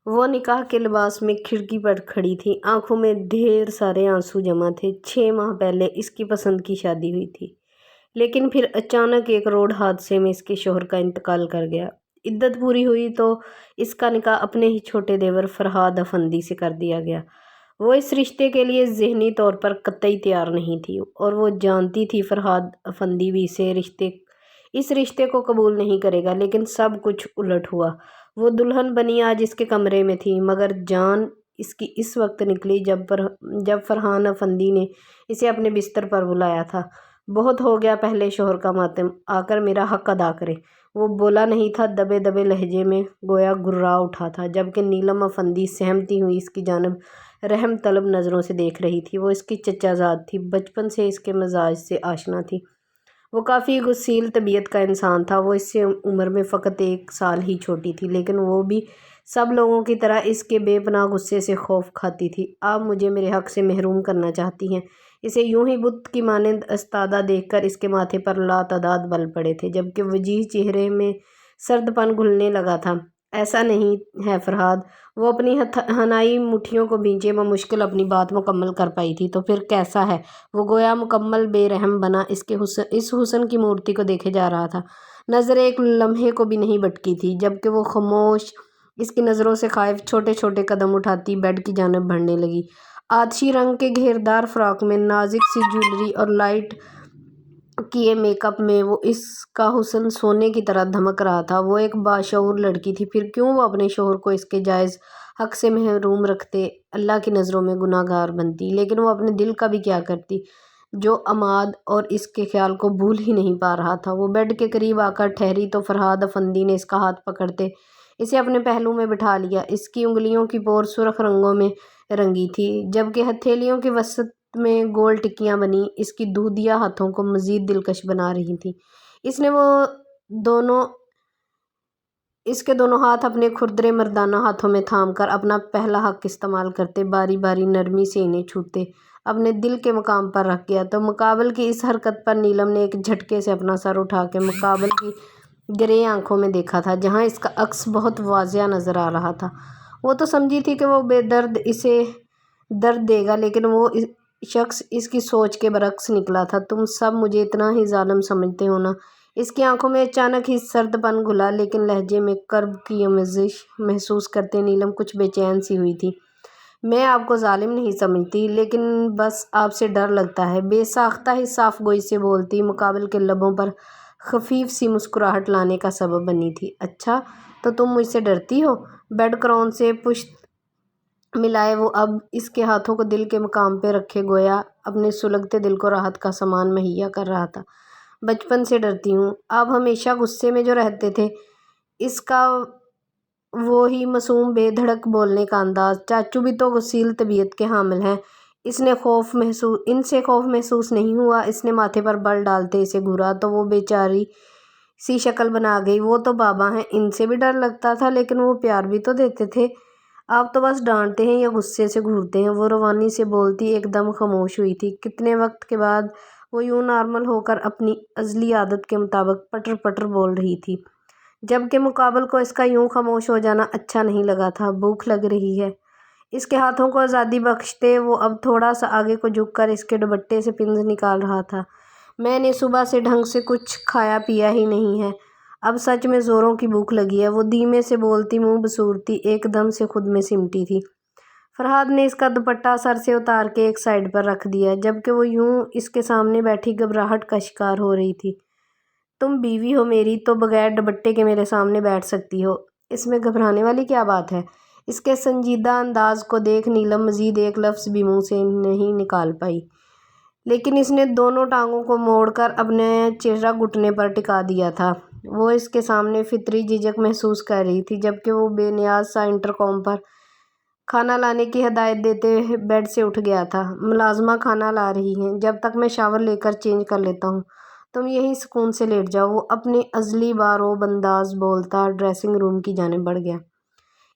وہ نکاح کے لباس میں کھڑکی پر کھڑی تھی، آنکھوں میں ڈھیر سارے آنسو جمع تھے۔ 6 ماہ پہلے اس کی پسند کی شادی ہوئی تھی، لیکن پھر اچانک ایک روڈ حادثے میں اس کے شوہر کا انتقال کر گیا۔ عدت پوری ہوئی تو اس کا نکاح اپنے ہی چھوٹے دیور فرہاد افندی سے کر دیا گیا۔ وہ اس رشتے کے لیے ذہنی طور پر قطعی تیار نہیں تھی اور وہ جانتی تھی فرہاد افندی بھی اس رشتے کو قبول نہیں کرے گا، لیکن سب کچھ الٹ ہوا۔ وہ دلہن بنی آج اس کے کمرے میں تھی، مگر جان اس کی اس وقت نکلی جب فرحان افندی نے اسے اپنے بستر پر بلایا تھا۔ بہت ہو گیا پہلے شوہر کا ماتم، آ کر میرا حق ادا کرے۔ وہ بولا نہیں تھا، دبے دبے لہجے میں گویا گررا اٹھا تھا، جبکہ نیلم افندی سہمتی ہوئی اس کی جانب رحم طلب نظروں سے دیکھ رہی تھی۔ وہ اس کی چچا زاد تھی، بچپن سے اس کے مزاج سے آشنا تھی۔ وہ کافی غسیل طبیعت کا انسان تھا۔ وہ اس سے عمر میں فقط 1 سال ہی چھوٹی تھی، لیکن وہ بھی سب لوگوں کی طرح اس کے بے پناہ غصے سے خوف کھاتی تھی۔ آپ مجھے میرے حق سے محروم کرنا چاہتی ہیں؟ اسے یوں ہی بت کی مانند استادہ دیکھ کر اس کے ماتھے پر لاتعداد بل پڑے تھے، جبکہ وجیح چہرے میں سرد پن گھلنے لگا تھا۔ ایسا نہیں ہے فرہاد، وہ اپنی حنائی مٹھیوں کو بھینچے بمشکل اپنی بات مکمل کر پائی تھی۔ تو پھر کیسا ہے؟ وہ گویا مکمل بے رحم بنا اس حسن کی مورتی کو دیکھے جا رہا تھا۔ نظر ایک لمحے کو بھی نہیں بھٹکی تھی، جبکہ وہ خاموش اس کی نظروں سے خائف چھوٹے چھوٹے قدم اٹھاتی بیڈ کی جانب بڑھنے لگی۔ آتشی رنگ کے گھیردار فراک میں، نازک سی جویلری اور لائٹ کیے میک اپ میں وہ اس کا حسن سونے کی طرح دھمک رہا تھا۔ وہ ایک باشعور لڑکی تھی، پھر کیوں وہ اپنے شوہر کو اس کے جائز حق سے محروم رکھتے، اللہ کی نظروں میں گناہ گار بنتی؟ لیکن وہ اپنے دل کا بھی کیا کرتی، جو عماد اور اس کے خیال کو بھول ہی نہیں پا رہا تھا۔ وہ بیڈ کے قریب آ کر ٹھہری تو فرہاد افندی نے اس کا ہاتھ پکڑتے اسے اپنے پہلو میں بٹھا لیا۔ اس کی انگلیوں کی پور سرخ رنگوں میں رنگی تھی، جبکہ ہتھیلیوں کے وسط میں گول ٹکیاں بنی اس کی دودیا ہاتھوں کو مزید دلکش بنا رہی تھیں۔ اس کے دونوں ہاتھ اپنے کھردرے مردانہ ہاتھوں میں تھام کر اپنا پہلا حق استعمال کرتے باری باری نرمی سے انہیں چھوتے اپنے دل کے مقام پر رکھ گیا۔ تو مقابل کی اس حرکت پر نیلم نے ایک جھٹکے سے اپنا سر اٹھا کے مقابل کی گرے آنکھوں میں دیکھا تھا، جہاں اس کا عکس بہت واضح نظر آ رہا تھا۔ وہ تو سمجھی تھی کہ وہ بے درد اسے درد دے گا، لیکن وہ شخص اس کی سوچ کے برعکس نکلا تھا۔ تم سب مجھے اتنا ہی ظالم سمجھتے ہو نا؟ اس کی آنکھوں میں اچانک ہی سرد پن گھلا، لیکن لہجے میں کرب کی آمیزش محسوس کرتے نیلم کچھ بے چین سی ہوئی تھی۔ میں آپ کو ظالم نہیں سمجھتی، لیکن بس آپ سے ڈر لگتا ہے، بے ساختہ ہی صاف گوئی سے بولتی مقابل کے لبوں پر خفیف سی مسکراہٹ لانے کا سبب بنی تھی۔ اچھا، تو تم مجھ سے ڈرتی ہو؟ بیڈ کرون سے پشت ملائے وہ اب اس کے ہاتھوں کو دل کے مقام پہ رکھے گویا اپنے سلگتے دل کو راحت کا سامان مہیا کر رہا تھا۔ بچپن سے ڈرتی ہوں۔ آپ ہمیشہ غصے میں جو رہتے تھے، اس کا وہی معصوم بے دھڑک بولنے کا انداز۔ چاچو بھی تو غسیل طبیعت کے حامل ہیں، ان سے خوف محسوس نہیں ہوا؟ اس نے ماتھے پر بل ڈالتے اسے گھورا تو وہ بیچاری سی شکل بنا گئی۔ وہ تو بابا ہیں، ان سے بھی ڈر لگتا تھا، لیکن وہ پیار بھی تو دیتے تھے۔ آپ تو بس ڈانٹتے ہیں یا غصے سے گھورتے ہیں۔ وہ روانی سے بولتی ایک دم خاموش ہوئی تھی۔ کتنے وقت کے بعد وہ یوں نارمل ہو کر اپنی ازلی عادت کے مطابق پٹر پٹر بول رہی تھی، جبکہ مقابل کو اس کا یوں خاموش ہو جانا اچھا نہیں لگا تھا۔ بھوک لگ رہی ہے؟ اس کے ہاتھوں کو آزادی بخشتے وہ اب تھوڑا سا آگے کو جھک کر اس کے دوپٹے سے پنز نکال رہا تھا۔ میں نے صبح سے ڈھنگ سے کچھ کھایا پیا ہی نہیں ہے، اب سچ میں زوروں کی بھوک لگی ہے۔ وہ دھیمے سے بولتی، منہ بسورتی ایک دم سے خود میں سمٹی تھی۔ فرہاد نے اس کا دوپٹہ سر سے اتار کے ایک سائڈ پر رکھ دیا، جبکہ وہ یوں اس کے سامنے بیٹھی گھبراہٹ کا شکار ہو رہی تھی۔ تم بیوی ہو میری تو بغیر دوپٹے کے میرے سامنے بیٹھ سکتی ہو، اس میں گھبرانے والی کیا بات ہے؟ اس کے سنجیدہ انداز کو دیکھ نیلم مزید ایک لفظ بھی منہ سے نہیں نکال پائی، لیکن اس نے دونوں ٹانگوں کو موڑ کر اپنا چہرہ گھٹنے پر ٹکا دیا تھا۔ وہ اس کے سامنے فطری جھجک محسوس کر رہی تھی، جبکہ وہ بے نیاز سا انٹرکام پر کھانا لانے کی ہدایت دیتے بیڈ سے اٹھ گیا تھا۔ ملازمہ کھانا لا رہی ہیں، جب تک میں شاور لے کر چینج کر لیتا ہوں، تم یہیں سکون سے لیٹ جاؤ۔ وہ اپنے ازلی باروب انداز بولتا ڈریسنگ روم کی جانب بڑھ گیا۔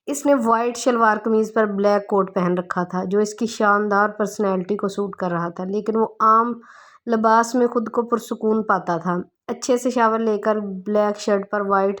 اس نے وائٹ شلوار قمیض پر بلیک کوٹ پہن رکھا تھا، جو اس کی شاندار پرسنالٹی کو سوٹ کر رہا تھا، لیکن وہ عام لباس میں خود کو پرسکون پاتا تھا۔ اچھے سے شاور لے کر بلیک شرٹ پر وائٹ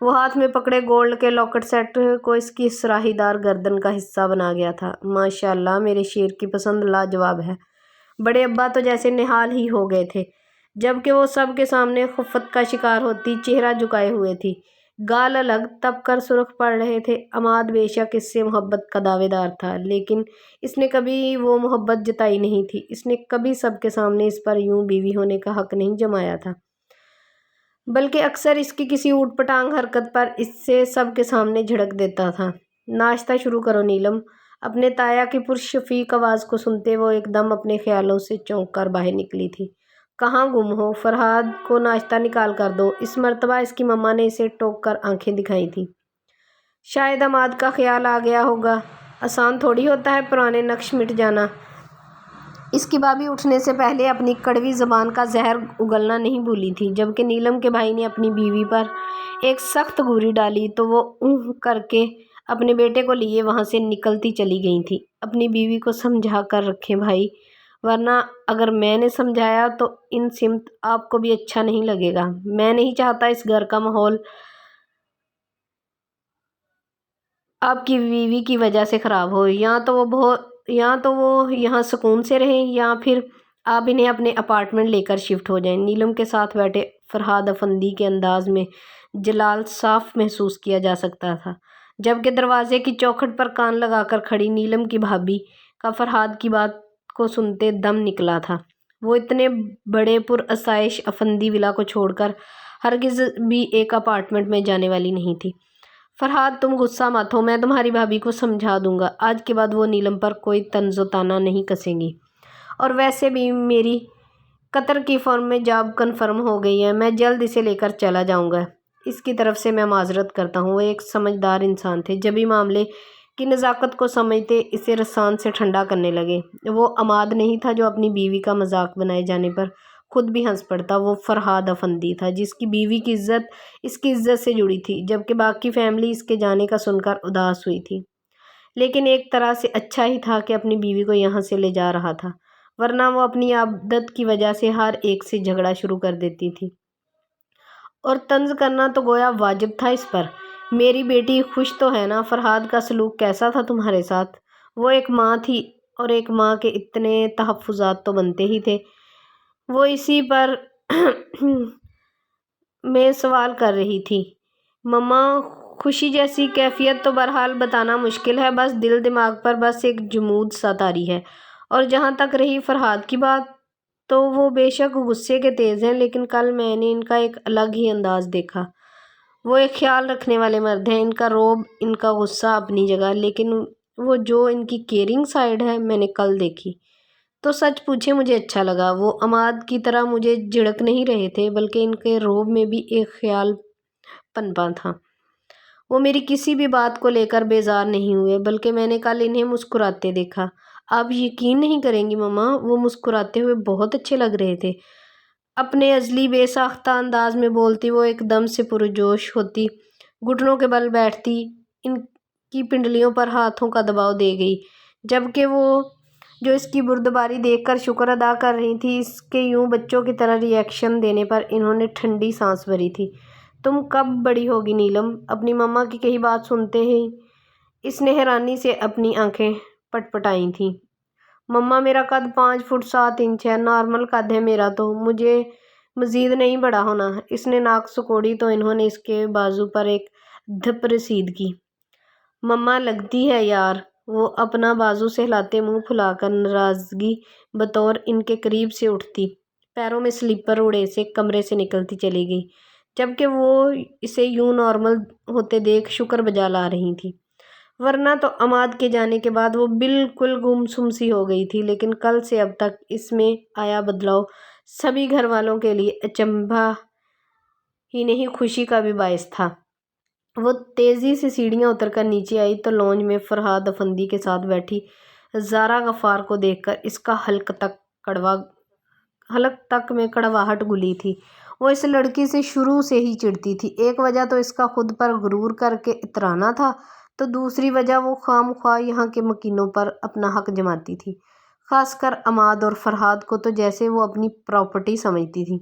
وہ ہاتھ میں پکڑے گولڈ کے لاکٹ سیٹ کو اس کی سراہی دار گردن کا حصہ بنا گیا تھا۔ ماشاء اللہ، میرے شیر کی پسند لاجواب ہے۔ بڑے ابا تو جیسے نہال ہی ہو گئے تھے، جبکہ وہ سب کے سامنے خفت کا شکار ہوتی چہرہ جھکائے ہوئے تھی، گال الگ تپ کر سرخ پڑ رہے تھے۔ عماد بے شک اس سے محبت کا دعوے دار تھا، لیکن اس نے کبھی وہ محبت جتائی نہیں تھی۔ اس نے کبھی سب کے سامنے اس پر یوں بیوی ہونے کا حق نہیں جمایا تھا، بلکہ اکثر اس کی کسی اوٹ پٹانگ حرکت پر اس سے سب کے سامنے جھڑک دیتا تھا۔ ناشتہ شروع کرو نیلم۔ اپنے تایا کی پرشفیق آواز کو سنتے وہ ایک دم اپنے خیالوں سے چونک کر باہر نکلی تھی۔ کہاں گم ہو؟ فرحاد کو ناشتہ نکال کر دو۔ اس مرتبہ اس کی مما نے اسے ٹوک کر آنکھیں دکھائی تھیں۔ شاید عماد کا خیال آ گیا ہوگا، آسان تھوڑی ہوتا ہے پرانے نقش مٹ جانا۔ اس کی بھابھی اٹھنے سے پہلے اپنی کڑوی زبان کا زہر اگلنا نہیں بھولی تھی۔ جبکہ نیلم کے بھائی نے اپنی بیوی پر ایک سخت گوری ڈالی تو وہ اونھ کر کے اپنے بیٹے کو لیے وہاں سے نکلتی چلی گئی تھی۔ اپنی بیوی کو سمجھا کر رکھیں بھائی، ورنہ اگر میں نے سمجھایا تو ان سمت آپ کو بھی اچھا نہیں لگے گا۔ میں نہیں چاہتا اس گھر کا ماحول آپ کی بیوی کی وجہ سے خراب ہو۔ یا تو وہ یہاں سکون سے رہیں یا پھر آپ انہیں اپنے اپارٹمنٹ لے کر شفٹ ہو جائیں۔ نیلم کے ساتھ بیٹھے فرحاد افندی کے انداز میں جلال صاف محسوس کیا جا سکتا تھا، جبکہ دروازے کی چوکھٹ پر کان لگا کر کھڑی نیلم کی بھابھی کا فرحاد کی بات کو سنتے دم نکلا تھا۔ وہ اتنے بڑے پرآسائش افندی ولا کو چھوڑ کر ہرگز بھی ایک اپارٹمنٹ میں جانے والی نہیں تھی۔ فرحاد تم غصہ مت ہو، میں تمہاری بھابھی کو سمجھا دوں گا۔ آج کے بعد وہ نیلم پر کوئی طنز و طعنہ نہیں کسیں گی۔ اور ویسے بھی میری قطر کی فرم میں جاب کنفرم ہو گئی ہے، میں جلد اسے لے کر چلا جاؤں گا۔ اس کی طرف سے میں معذرت کرتا ہوں۔ وہ ایک سمجھدار انسان تھے، جبھی معاملے کی نزاکت کو سمجھتے اسے رسان سے ٹھنڈا کرنے لگے۔ وہ عماد نہیں تھا جو اپنی بیوی کا مذاق بنائے جانے پر خود بھی ہنس پڑتا، وہ فرحاد افندی تھا جس کی بیوی کی عزت اس کی عزت سے جڑی تھی، جبکہ باقی فیملی اس کے جانے کا سن کر اداس ہوئی تھی۔ لیکن ایک طرح سے اچھا ہی تھا کہ اپنی بیوی کو یہاں سے لے جا رہا تھا، ورنہ وہ اپنی عادت کی وجہ سے ہر ایک سے جھگڑا شروع کر دیتی تھی، اور طنز کرنا تو گویا واجب تھا اس پر۔ میری بیٹی خوش تو ہے نا؟ فرحاد کا سلوک کیسا تھا تمہارے ساتھ؟ وہ ایک ماں تھی، اور ایک ماں کے اتنے تحفظات تو بنتے ہی تھے۔ وہ اسی پر میں سوال کر رہی تھی مما۔ خوشی جیسی کیفیت تو بہرحال بتانا مشکل ہے، بس دل دماغ پر بس ایک جمود سا طاری ہے۔ اور جہاں تک رہی فرحاد کی بات، تو وہ بے شک غصے کے تیز ہیں، لیکن کل میں نے ان کا ایک الگ ہی انداز دیکھا۔ وہ ایک خیال رکھنے والے مرد ہیں، ان کا روب، ان کا غصہ اپنی جگہ، لیکن وہ جو ان کی کیئرنگ سائڈ ہے میں نے کل دیکھی تو سچ پوچھے مجھے اچھا لگا۔ وہ عماد کی طرح مجھے جھڑک نہیں رہے تھے، بلکہ ان کے روب میں بھی ایک خیال پنپا تھا۔ وہ میری کسی بھی بات کو لے کر بیزار نہیں ہوئے، بلکہ میں نے کل انہیں مسکراتے دیکھا۔ آپ یقین نہیں کریں گی مما، وہ مسکراتے ہوئے بہت اچھے لگ رہے تھے۔ اپنے ازلی بے ساختہ انداز میں بولتی وہ ایک دم سے پرجوش ہوتی، گھٹنوں کے بل بیٹھتی، ان کی پنڈلیوں پر ہاتھوں کا دباؤ دے گئی، جبکہ وہ جو اس کی بردباری دیکھ کر شکر ادا کر رہی تھی، اس کے یوں بچوں کی طرح ری ایکشن دینے پر انہوں نے ٹھنڈی سانس بھری تھی۔ تم کب بڑی ہوگی نیلم؟ اپنی مما کی کہی بات سنتے ہی اس نے حیرانی سے اپنی آنکھیں پٹ پٹائی تھیں۔ مما میرا قد 5 فٹ 7 انچ ہے، نارمل قد ہے میرا، تو مجھے مزید نہیں بڑا ہونا۔ اس نے ناک سکوڑی تو انہوں نے اس کے بازو پر ایک دھپ رسید کی۔ مما لگتی ہے یار، وہ اپنا بازو سے ہلاتے منہ پھلا کر ناراضگی بطور ان کے قریب سے اٹھتی، پیروں میں سلیپر اڑے سے کمرے سے نکلتی چلی گئی، جبکہ وہ اسے یوں نارمل ہوتے دیکھ شکر بجا لا رہی تھی، ورنہ تو عماد کے جانے کے بعد وہ بالکل گمسم سی ہو گئی تھی۔ لیکن کل سے اب تک اس میں آیا بدلاؤ سبھی گھر والوں کے لیے اچنبھا ہی نہیں خوشی کا بھی باعث تھا۔ وہ تیزی سے سیڑھیاں اتر کر نیچے آئی تو لانج میں فرحاد افندی کے ساتھ بیٹھی زارا غفار کو دیکھ کر اس کا حلق تک میں کڑواہٹ گھلی تھی۔ وہ اس لڑکی سے شروع سے ہی چڑھتی تھی۔ ایک وجہ تو اس کا خود پر غرور کر کے اترانا تھا، تو دوسری وجہ وہ خواہ مخواہ یہاں کے مکینوں پر اپنا حق جماتی تھی، خاص کر عماد اور فرحاد کو تو جیسے وہ اپنی پراپرٹی سمجھتی تھی۔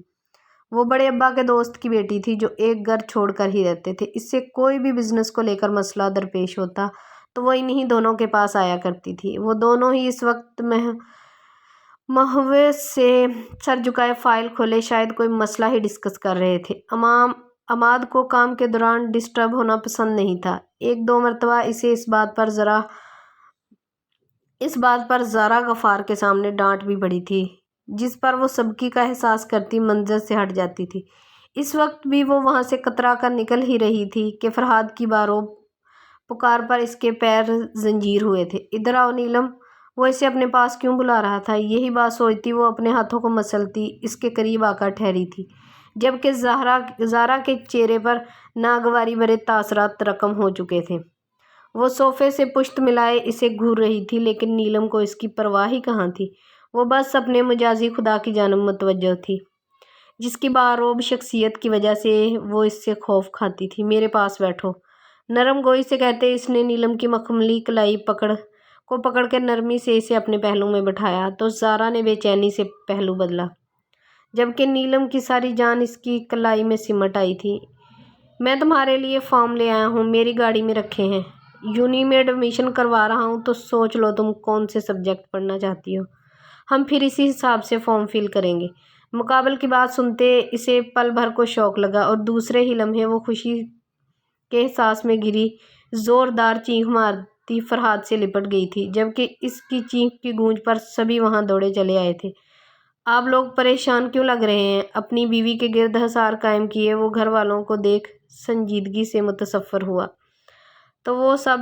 وہ بڑے ابا کے دوست کی بیٹی تھی جو ایک گھر چھوڑ کر ہی رہتے تھے۔ اس سے کوئی بھی بزنس کو لے کر مسئلہ درپیش ہوتا تو وہ انہی دونوں کے پاس آیا کرتی تھی۔ وہ دونوں ہی اس وقت محو سے سر جھکائے فائل کھولے شاید کوئی مسئلہ ہی ڈسکس کر رہے تھے۔ عماد کو کام کے دوران ڈسٹرب ہونا پسند نہیں تھا۔ ایک دو مرتبہ اسے اس بات پر زارا غفار کے سامنے ڈانٹ بھی پڑی تھی، جس پر وہ سبکی کا احساس کرتی منظر سے ہٹ جاتی تھی۔ اس وقت بھی وہ وہاں سے کترا کر نکل ہی رہی تھی کہ فرہاد کی باروب پکار پر اس کے پیر زنجیر ہوئے تھے۔ ادھر آؤ نیلم، وہ اسے اپنے پاس کیوں بلا رہا تھا؟ یہی بات سوچتی وہ اپنے ہاتھوں کو مسلتی اس کے قریب آ کر ٹھہری تھی، جبکہ زارا کے چہرے پر ناگواری بھرے تاثرات رقم ہو چکے تھے۔ وہ صوفے سے پشت ملائے اسے گھور رہی تھی، لیکن نیلم کو اس کی پرواہ ہی کہاں تھی۔ وہ بس اپنے مجازی خدا کی جانب متوجہ تھی، جس کی باروب شخصیت کی وجہ سے وہ اس سے خوف کھاتی تھی۔ میرے پاس بیٹھو، نرم گوئی سے کہتے اس نے نیلم کی مخملی کلائی کو پکڑ کے نرمی سے اسے اپنے پہلو میں بٹھایا تو زارا نے بے چینی سے پہلو بدلا، جبکہ نیلم کی ساری جان اس کی کلائی میں سمٹ آئی تھی۔ میں تمہارے لیے فارم لے آیا ہوں، میری گاڑی میں رکھے ہیں۔ یونی میں ایڈمیشن کروا رہا ہوں، تو سوچ لو تم کون سے سبجیکٹ پڑھنا چاہتی ہو، ہم پھر اسی حساب سے فارم فل کریں گے۔ مقابل کی بات سنتے اسے پل بھر کو شوق لگا اور دوسرے ہی لمحے وہ خوشی کے احساس میں گری زوردار چینخ مارتی فرہاد سے لپٹ گئی تھی، جبکہ اس کی چینخ کی گونج پر سبھی وہاں دوڑے چلے آئے تھے۔ آپ لوگ پریشان کیوں لگ رہے ہیں؟ اپنی بیوی کے گرد حصار قائم کیے وہ گھر والوں کو دیکھ سنجیدگی سے متصفر ہوا تو وہ سب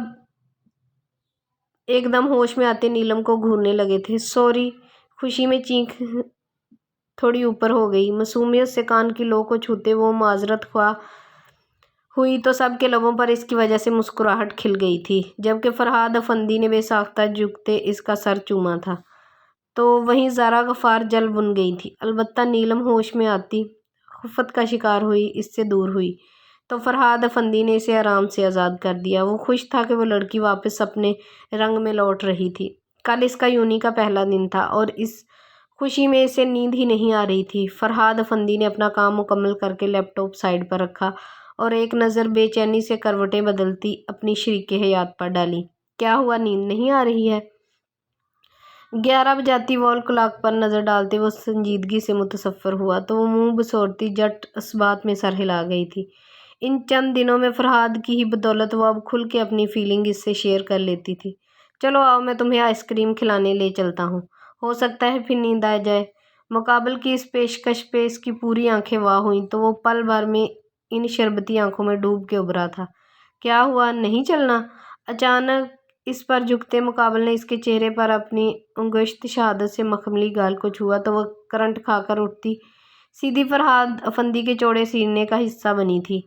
ایک دم ہوش میں آتے نیلم کو گھورنے لگے تھے۔ سوری، خوشی میں چینخ تھوڑی اوپر ہو گئی۔ معصومیت سے کان کی لو کو چھوتے وہ معذرت خواہ ہوئی تو سب کے لبوں پر اس کی وجہ سے مسکراہٹ کھل گئی تھی، جبکہ فرہاد افندی نے بے ساختہ جھکتے اس کا سر چوما تھا، تو وہیں زارا غفار جل بن گئی تھی۔ البتہ نیلم ہوش میں آتی خفت کا شکار ہوئی اس سے دور ہوئی تو فرہاد افندی نے اسے آرام سے آزاد کر دیا۔ وہ خوش تھا کہ وہ لڑکی واپس اپنے رنگ میں لوٹ رہی تھی۔ کل اس کا یونی کا پہلا دن تھا اور اس خوشی میں اسے نیند ہی نہیں آ رہی تھی۔ فرہاد افندی نے اپنا کام مکمل کر کے لیپ ٹاپ سائیڈ پر رکھا اور ایک نظر بے چینی سے کروٹیں بدلتی اپنی شریک حیات پر ڈالی۔ کیا ہوا، نیند نہیں آ رہی ہے؟ 11 بجاتی وال کلاک پر نظر ڈالتے وہ سنجیدگی سے متصفر ہوا تو وہ منہ بسوڑتی جٹ اس بات میں سر ہلا گئی تھی۔ ان چند دنوں میں فرہاد کی ہی بدولت وہ اب کھل کے اپنی فیلنگ اس سے شیئر کر لیتی تھی۔ چلو آؤ، میں تمہیں آئس کریم کھلانے لے چلتا ہوں، ہو سکتا ہے پھر نیند آ جائے۔ مقابل کی اس پیشکش پہ اس کی پوری آنکھیں واہ ہوئیں تو وہ پل بھر میں ان شربتی آنکھوں میں ڈوب کے ابھرا تھا۔ کیا ہوا، نہیں چلنا؟ اچانک اس پر جھکتے مقابل نے اس کے چہرے پر اپنی انگشت شہادت سے مخملی گال کو چھوا تو وہ کرنٹ کھا کر اٹھتی سیدھی فرہاد افندی کے چوڑے سینے کا حصہ بنی تھی۔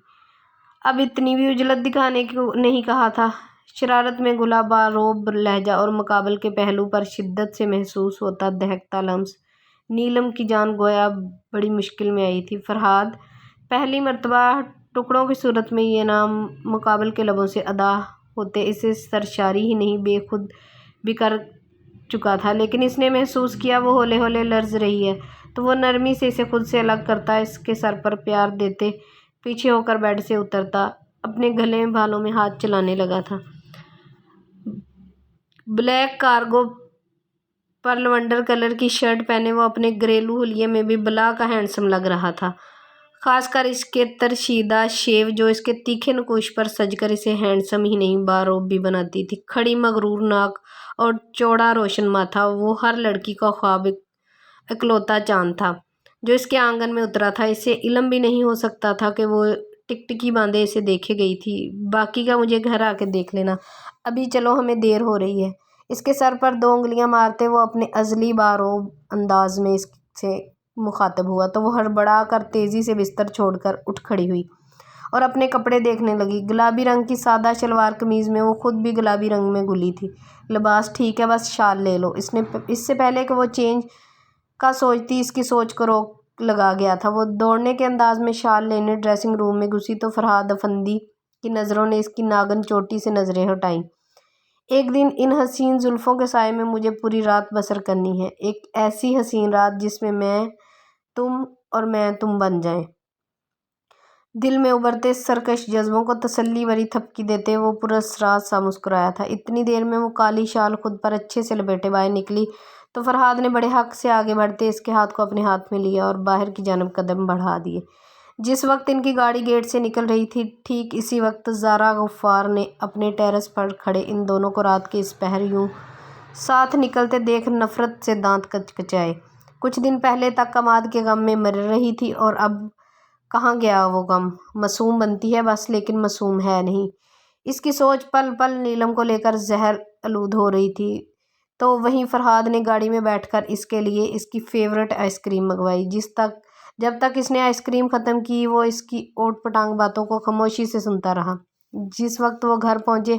اب اتنی بھی عجلت دکھانے کو نہیں کہا تھا، شرارت میں گھلا باروب لہجہ اور مقابل کے پہلو پر شدت سے محسوس ہوتا دہکتا لمس نیلم کی جان گویا بڑی مشکل میں آئی تھی۔ فرہاد، پہلی مرتبہ ٹکڑوں کی صورت میں یہ نام مقابل کے لبوں سے ادا ہوتے اسے سرشاری ہی نہیں بے خود بھی کر چکا تھا، لیکن اس نے محسوس کیا وہ ہولے ہولے لرز رہی ہے تو وہ نرمی سے اسے خود سے الگ کرتا اس کے سر پر پیار دیتے پیچھے ہو کر بیڈ سے اترتا اپنے گلے بالوں میں ہاتھ چلانے لگا تھا۔ بلیک کارگو پر لیونڈر کلر کی شرٹ پہنے وہ اپنے گھریلو حلیے میں بھی بلا کا ہینڈسم لگ رہا تھا، خاص کر اس کے ترشیدہ شیو جو اس کے تیکھے نقوش پر سج کر اسے ہینڈسم ہی نہیں باروب بھی بناتی تھی۔ کھڑی مغرور ناک اور چوڑا روشن ماتھا، وہ ہر لڑکی کا خواب اکلوتا چاند تھا جو اس کے آنگن میں اترا تھا۔ اسے علم بھی نہیں ہو سکتا تھا کہ وہ ٹکٹکی باندھے اسے دیکھے گئی تھی۔ باقی کا مجھے گھر آ کے دیکھ لینا، ابھی چلو ہمیں دیر ہو رہی ہے۔ اس کے سر پر 2 انگلیاں مارتے وہ اپنے ازلی باروب انداز میں اس سے مخاطب ہوا تو وہ ہڑبڑا کر تیزی سے بستر چھوڑ کر اٹھ کھڑی ہوئی اور اپنے کپڑے دیکھنے لگی۔ گلابی رنگ کی سادہ شلوار قمیض میں وہ خود بھی گلابی رنگ میں گھلی تھی۔ لباس ٹھیک ہے، بس شال لے لو۔ اس سے پہلے کہ وہ چینج کا سوچتی اس کی سوچ کو روک لگا گیا تھا۔ وہ دوڑنے کے انداز میں شال لینے ڈریسنگ روم میں گھسی تو فرہاد افندی کی نظروں نے اس کی ناگن چوٹی سے نظریں ہٹائیں۔ ایک دن ان حسین زلفوں کے سائے میں مجھے پوری رات بسر کرنی ہے، ایک ایسی حسین رات جس میں تم اور میں تم بن جائیں۔ دل میں ابھرتے سرکش جذبوں کو تسلی بھری تھپکی دیتے وہ پراسرار سا مسکرایا تھا۔ اتنی دیر میں وہ کالی شال خود پر اچھے سے لپیٹے باہر نکلی تو فرہاد نے بڑے حق سے آگے بڑھتے اس کے ہاتھ کو اپنے ہاتھ میں لیا اور باہر کی جانب قدم بڑھا دیے۔ جس وقت ان کی گاڑی گیٹ سے نکل رہی تھی ٹھیک اسی وقت زارا غفار نے اپنے ٹیرس پر کھڑے ان دونوں کو رات کے اس پہر یوں ساتھ نکلتے دیکھ نفرت سے دانت کچکچائے۔ کچھ دن پہلے تک کماد کے غم میں مر رہی تھی اور اب کہاں گیا وہ غم؟ معصوم بنتی ہے بس لیکن معصوم ہے نہیں۔ اس کی سوچ پل پل نیلم کو لے کر زہر آلود ہو رہی تھی تو وہیں فرہاد نے گاڑی میں بیٹھ کر اس کے لیے اس کی فیورٹ آئس کریم منگوائی۔ جب تک اس نے آئس کریم ختم کی وہ اس کی اوٹ پٹانگ باتوں کو خاموشی سے سنتا رہا۔ جس وقت وہ گھر پہنچے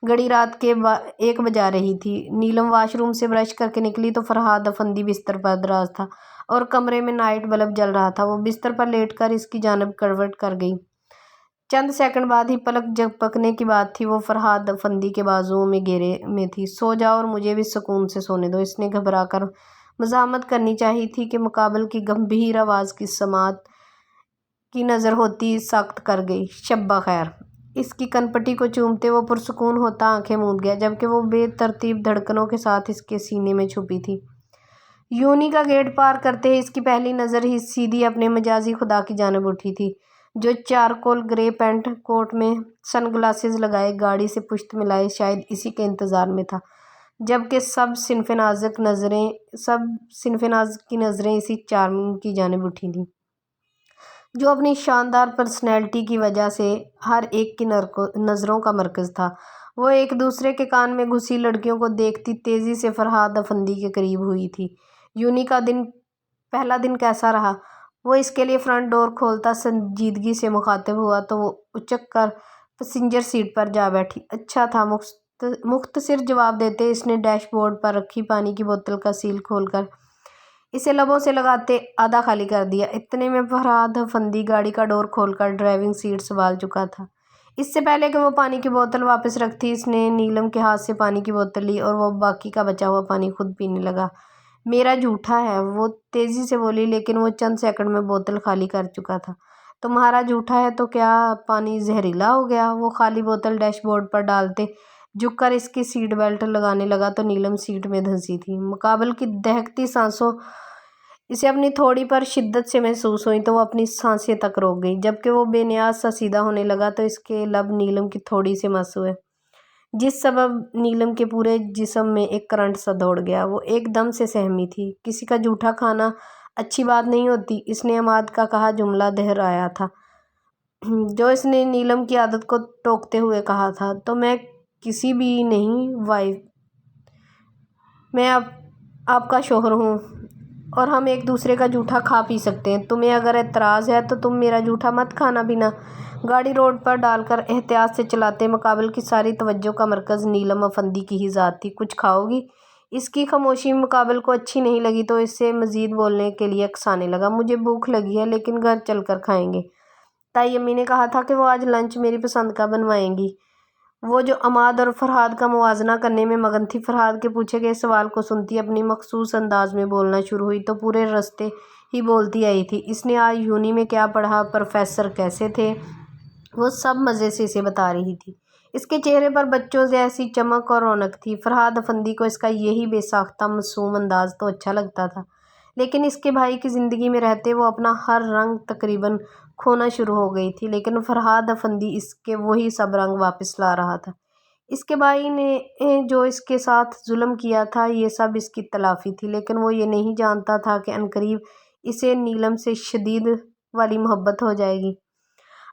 گھڑی رات کے 1 بجا رہی تھی۔ نیلم واش روم سے برش کر کے نکلی تو فرہاد افندی بستر پر دراز تھا اور کمرے میں نائٹ بلب جل رہا تھا۔ وہ بستر پر لیٹ کر اس کی جانب کروٹ کر گئی۔ چند سیکنڈ بعد ہی پلک جھپکنے کی بات تھی وہ فرہاد افندی کے بازوؤں میں گھیرے میں تھی۔ سو جاؤ اور مجھے بھی سکون سے سونے دو۔ اس نے گھبرا کر مزاحمت کرنی چاہی تھی کہ مقابل کی گمبھیر آواز کی سماعت کی نظر ہوتی ساکت کر گئی۔ شب بخیر۔ اس کی کنپٹی کو چومتے وہ پرسکون ہوتا آنکھیں موند گیا جبکہ وہ بے ترتیب دھڑکنوں کے ساتھ اس کے سینے میں چھپی تھی۔ یونی کا گیٹ پار کرتے ہی اس کی پہلی نظر ہی سیدھی اپنے مجازی خدا کی جانب اٹھی تھی جو چارکول گرے پینٹ کوٹ میں سن گلاسز لگائے گاڑی سے پشت ملائے شاید اسی کے انتظار میں تھا جبکہ سب صنف ناز کی نظریں اسی چارمنگ کی جانب اٹھی تھیں جو اپنی شاندار پرسنالٹی کی وجہ سے ہر ایک کی نظروں کا مرکز تھا۔ وہ ایک دوسرے کے کان میں گھسی لڑکیوں کو دیکھتی تیزی سے فرہاد افندی کے قریب ہوئی تھی۔ یونی کا پہلا دن کیسا رہا؟ وہ اس کے لیے فرنٹ ڈور کھولتا سنجیدگی سے مخاطب ہوا تو وہ اچک کر پسنجر سیٹ پر جا بیٹھی۔ اچھا تھا، مختصر جواب دیتے اس نے ڈیش بورڈ پر رکھی پانی کی بوتل کا سیل کھول کر اسے لبوں سے لگاتے آدھا خالی کر دیا۔ اتنے میں فرہاد افندی گاڑی کا ڈور کھول کر ڈرائیونگ سیٹ سنبھال چکا تھا۔ اس سے پہلے کہ وہ پانی کی بوتل واپس رکھتی اس نے نیلم کے ہاتھ سے پانی کی بوتل لی اور وہ باقی کا بچا ہوا پانی خود پینے لگا۔ میرا جھوٹا ہے، وہ تیزی سے بولی لیکن وہ چند سیکنڈ میں بوتل خالی کر چکا تھا۔ تمہارا جھوٹا ہے تو کیا پانی زہریلا ہو گیا؟ وہ خالی بوتل ڈیش بورڈ پر ڈالتے جھک کر اس کی سیٹ بیلٹ لگانے لگا تو نیلم سیٹ میں دھنسی تھی۔ مقابل کی دہکتی سانسوں اسے اپنی تھوڑی پر شدت سے محسوس ہوئی تو وہ اپنی سانسیں تک روک گئی۔ جبکہ وہ بے نیاز سا سیدھا ہونے لگا تو اس کے لب نیلم کی تھوڑی سے مس ہوئے جس سبب نیلم کے پورے جسم میں ایک کرنٹ سا دوڑ گیا۔ وہ ایک دم سے سہمی تھی۔ کسی کا جھوٹا کھانا اچھی بات نہیں ہوتی، اس نے عماد کا کہا جملہ دہرایا تھا جو اس نے نیلم کی عادت کو ٹوکتے ہوئے کہا تھا۔ تو میں کسی بھی نہیں وائف، میں آپ کا شوہر ہوں اور ہم ایک دوسرے کا جھوٹا کھا پی سکتے ہیں۔ تمہیں اگر اعتراض ہے تو تم میرا جھوٹا مت کھانا پینا۔ گاڑی روڈ پر ڈال کر احتیاط سے چلاتے مقابل کی ساری توجہ کا مرکز نیلم افندی کی ہی ذات تھی۔ کچھ کھاؤ گی؟ اس کی خاموشی مقابل کو اچھی نہیں لگی تو اسے مزید بولنے کے لیے اکسانے لگا۔ مجھے بھوک لگی ہے لیکن گھر چل کر کھائیں گے۔ تائی امی نے کہا تھا کہ وہ آج لنچ میری پسند کا بنوائیں گی۔ وہ جو عماد اور فرہاد کا موازنہ کرنے میں مگن تھی فرہاد کے پوچھے گئے سوال کو سنتی اپنی مخصوص انداز میں بولنا شروع ہوئی تو پورے رستے ہی بولتی آئی تھی۔ اس نے آج یونی میں کیا پڑھا، پروفیسر کیسے تھے، وہ سب مزے سے اسے بتا رہی تھی۔ اس کے چہرے پر بچوں جیسی چمک اور رونق تھی۔ فرہاد افندی کو اس کا یہی بے ساختہ معصوم انداز تو اچھا لگتا تھا لیکن اس کے بھائی کی زندگی میں رہتے وہ اپنا ہر رنگ تقریباً کھونا شروع ہو گئی تھی لیکن فرہاد افندی اس کے وہی سب رنگ واپس لا رہا تھا۔ اس کے بھائی نے جو اس کے ساتھ ظلم کیا تھا یہ سب اس کی تلافی تھی لیکن وہ یہ نہیں جانتا تھا کہ عنقریب اسے نیلم سے شدید والی محبت ہو جائے گی۔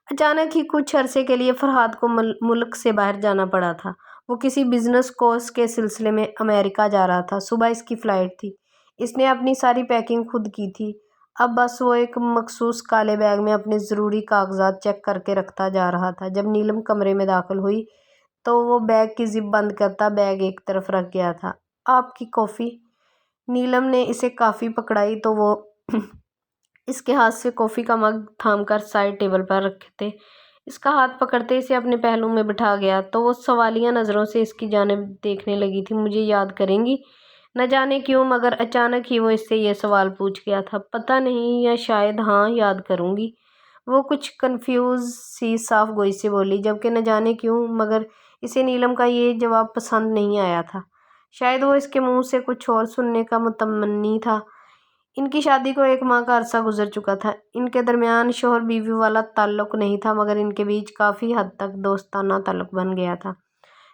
اچانک ہی کچھ عرصے کے لیے فرہاد کو ملک سے باہر جانا پڑا تھا۔ وہ کسی بزنس کورس کے سلسلے میں امریکہ جا رہا تھا۔ صبح اس کی فلائٹ تھی۔ اس نے اپنی ساری پیکنگ خود کی تھی۔ اب بس وہ ایک مخصوص کالے بیگ میں اپنے ضروری کاغذات چیک کر کے رکھتا جا رہا تھا۔ جب نیلم کمرے میں داخل ہوئی تو وہ بیگ کی زپ بند کرتا بیگ ایک طرف رکھ گیا تھا۔ آپ کی کافی؟ نیلم نے اسے کافی پکڑائی تو وہ اس کے ہاتھ سے کافی کا مگ تھام کر سائڈ ٹیبل پر رکھتے اس کا ہاتھ پکڑتے اسے اپنے پہلو میں بٹھا گیا تو وہ سوالیہ نظروں سے اس کی جانب دیکھنے لگی تھی۔ مجھے یاد کریں گی؟ نہ جانے کیوں مگر اچانک ہی وہ اس سے یہ سوال پوچھ گیا تھا۔ پتہ نہیں، یا شاید ہاں، یاد کروں گی، وہ کچھ کنفیوز سی صاف گوئی سے بولی، جبکہ نہ جانے کیوں مگر اسے نیلم کا یہ جواب پسند نہیں آیا تھا۔ شاید وہ اس کے منہ سے کچھ اور سننے کا متمنی تھا۔ ان کی شادی کو 1 ماہ کا عرصہ گزر چکا تھا۔ ان کے درمیان شوہر بیوی والا تعلق نہیں تھا مگر ان کے بیچ کافی حد تک دوستانہ تعلق بن گیا تھا۔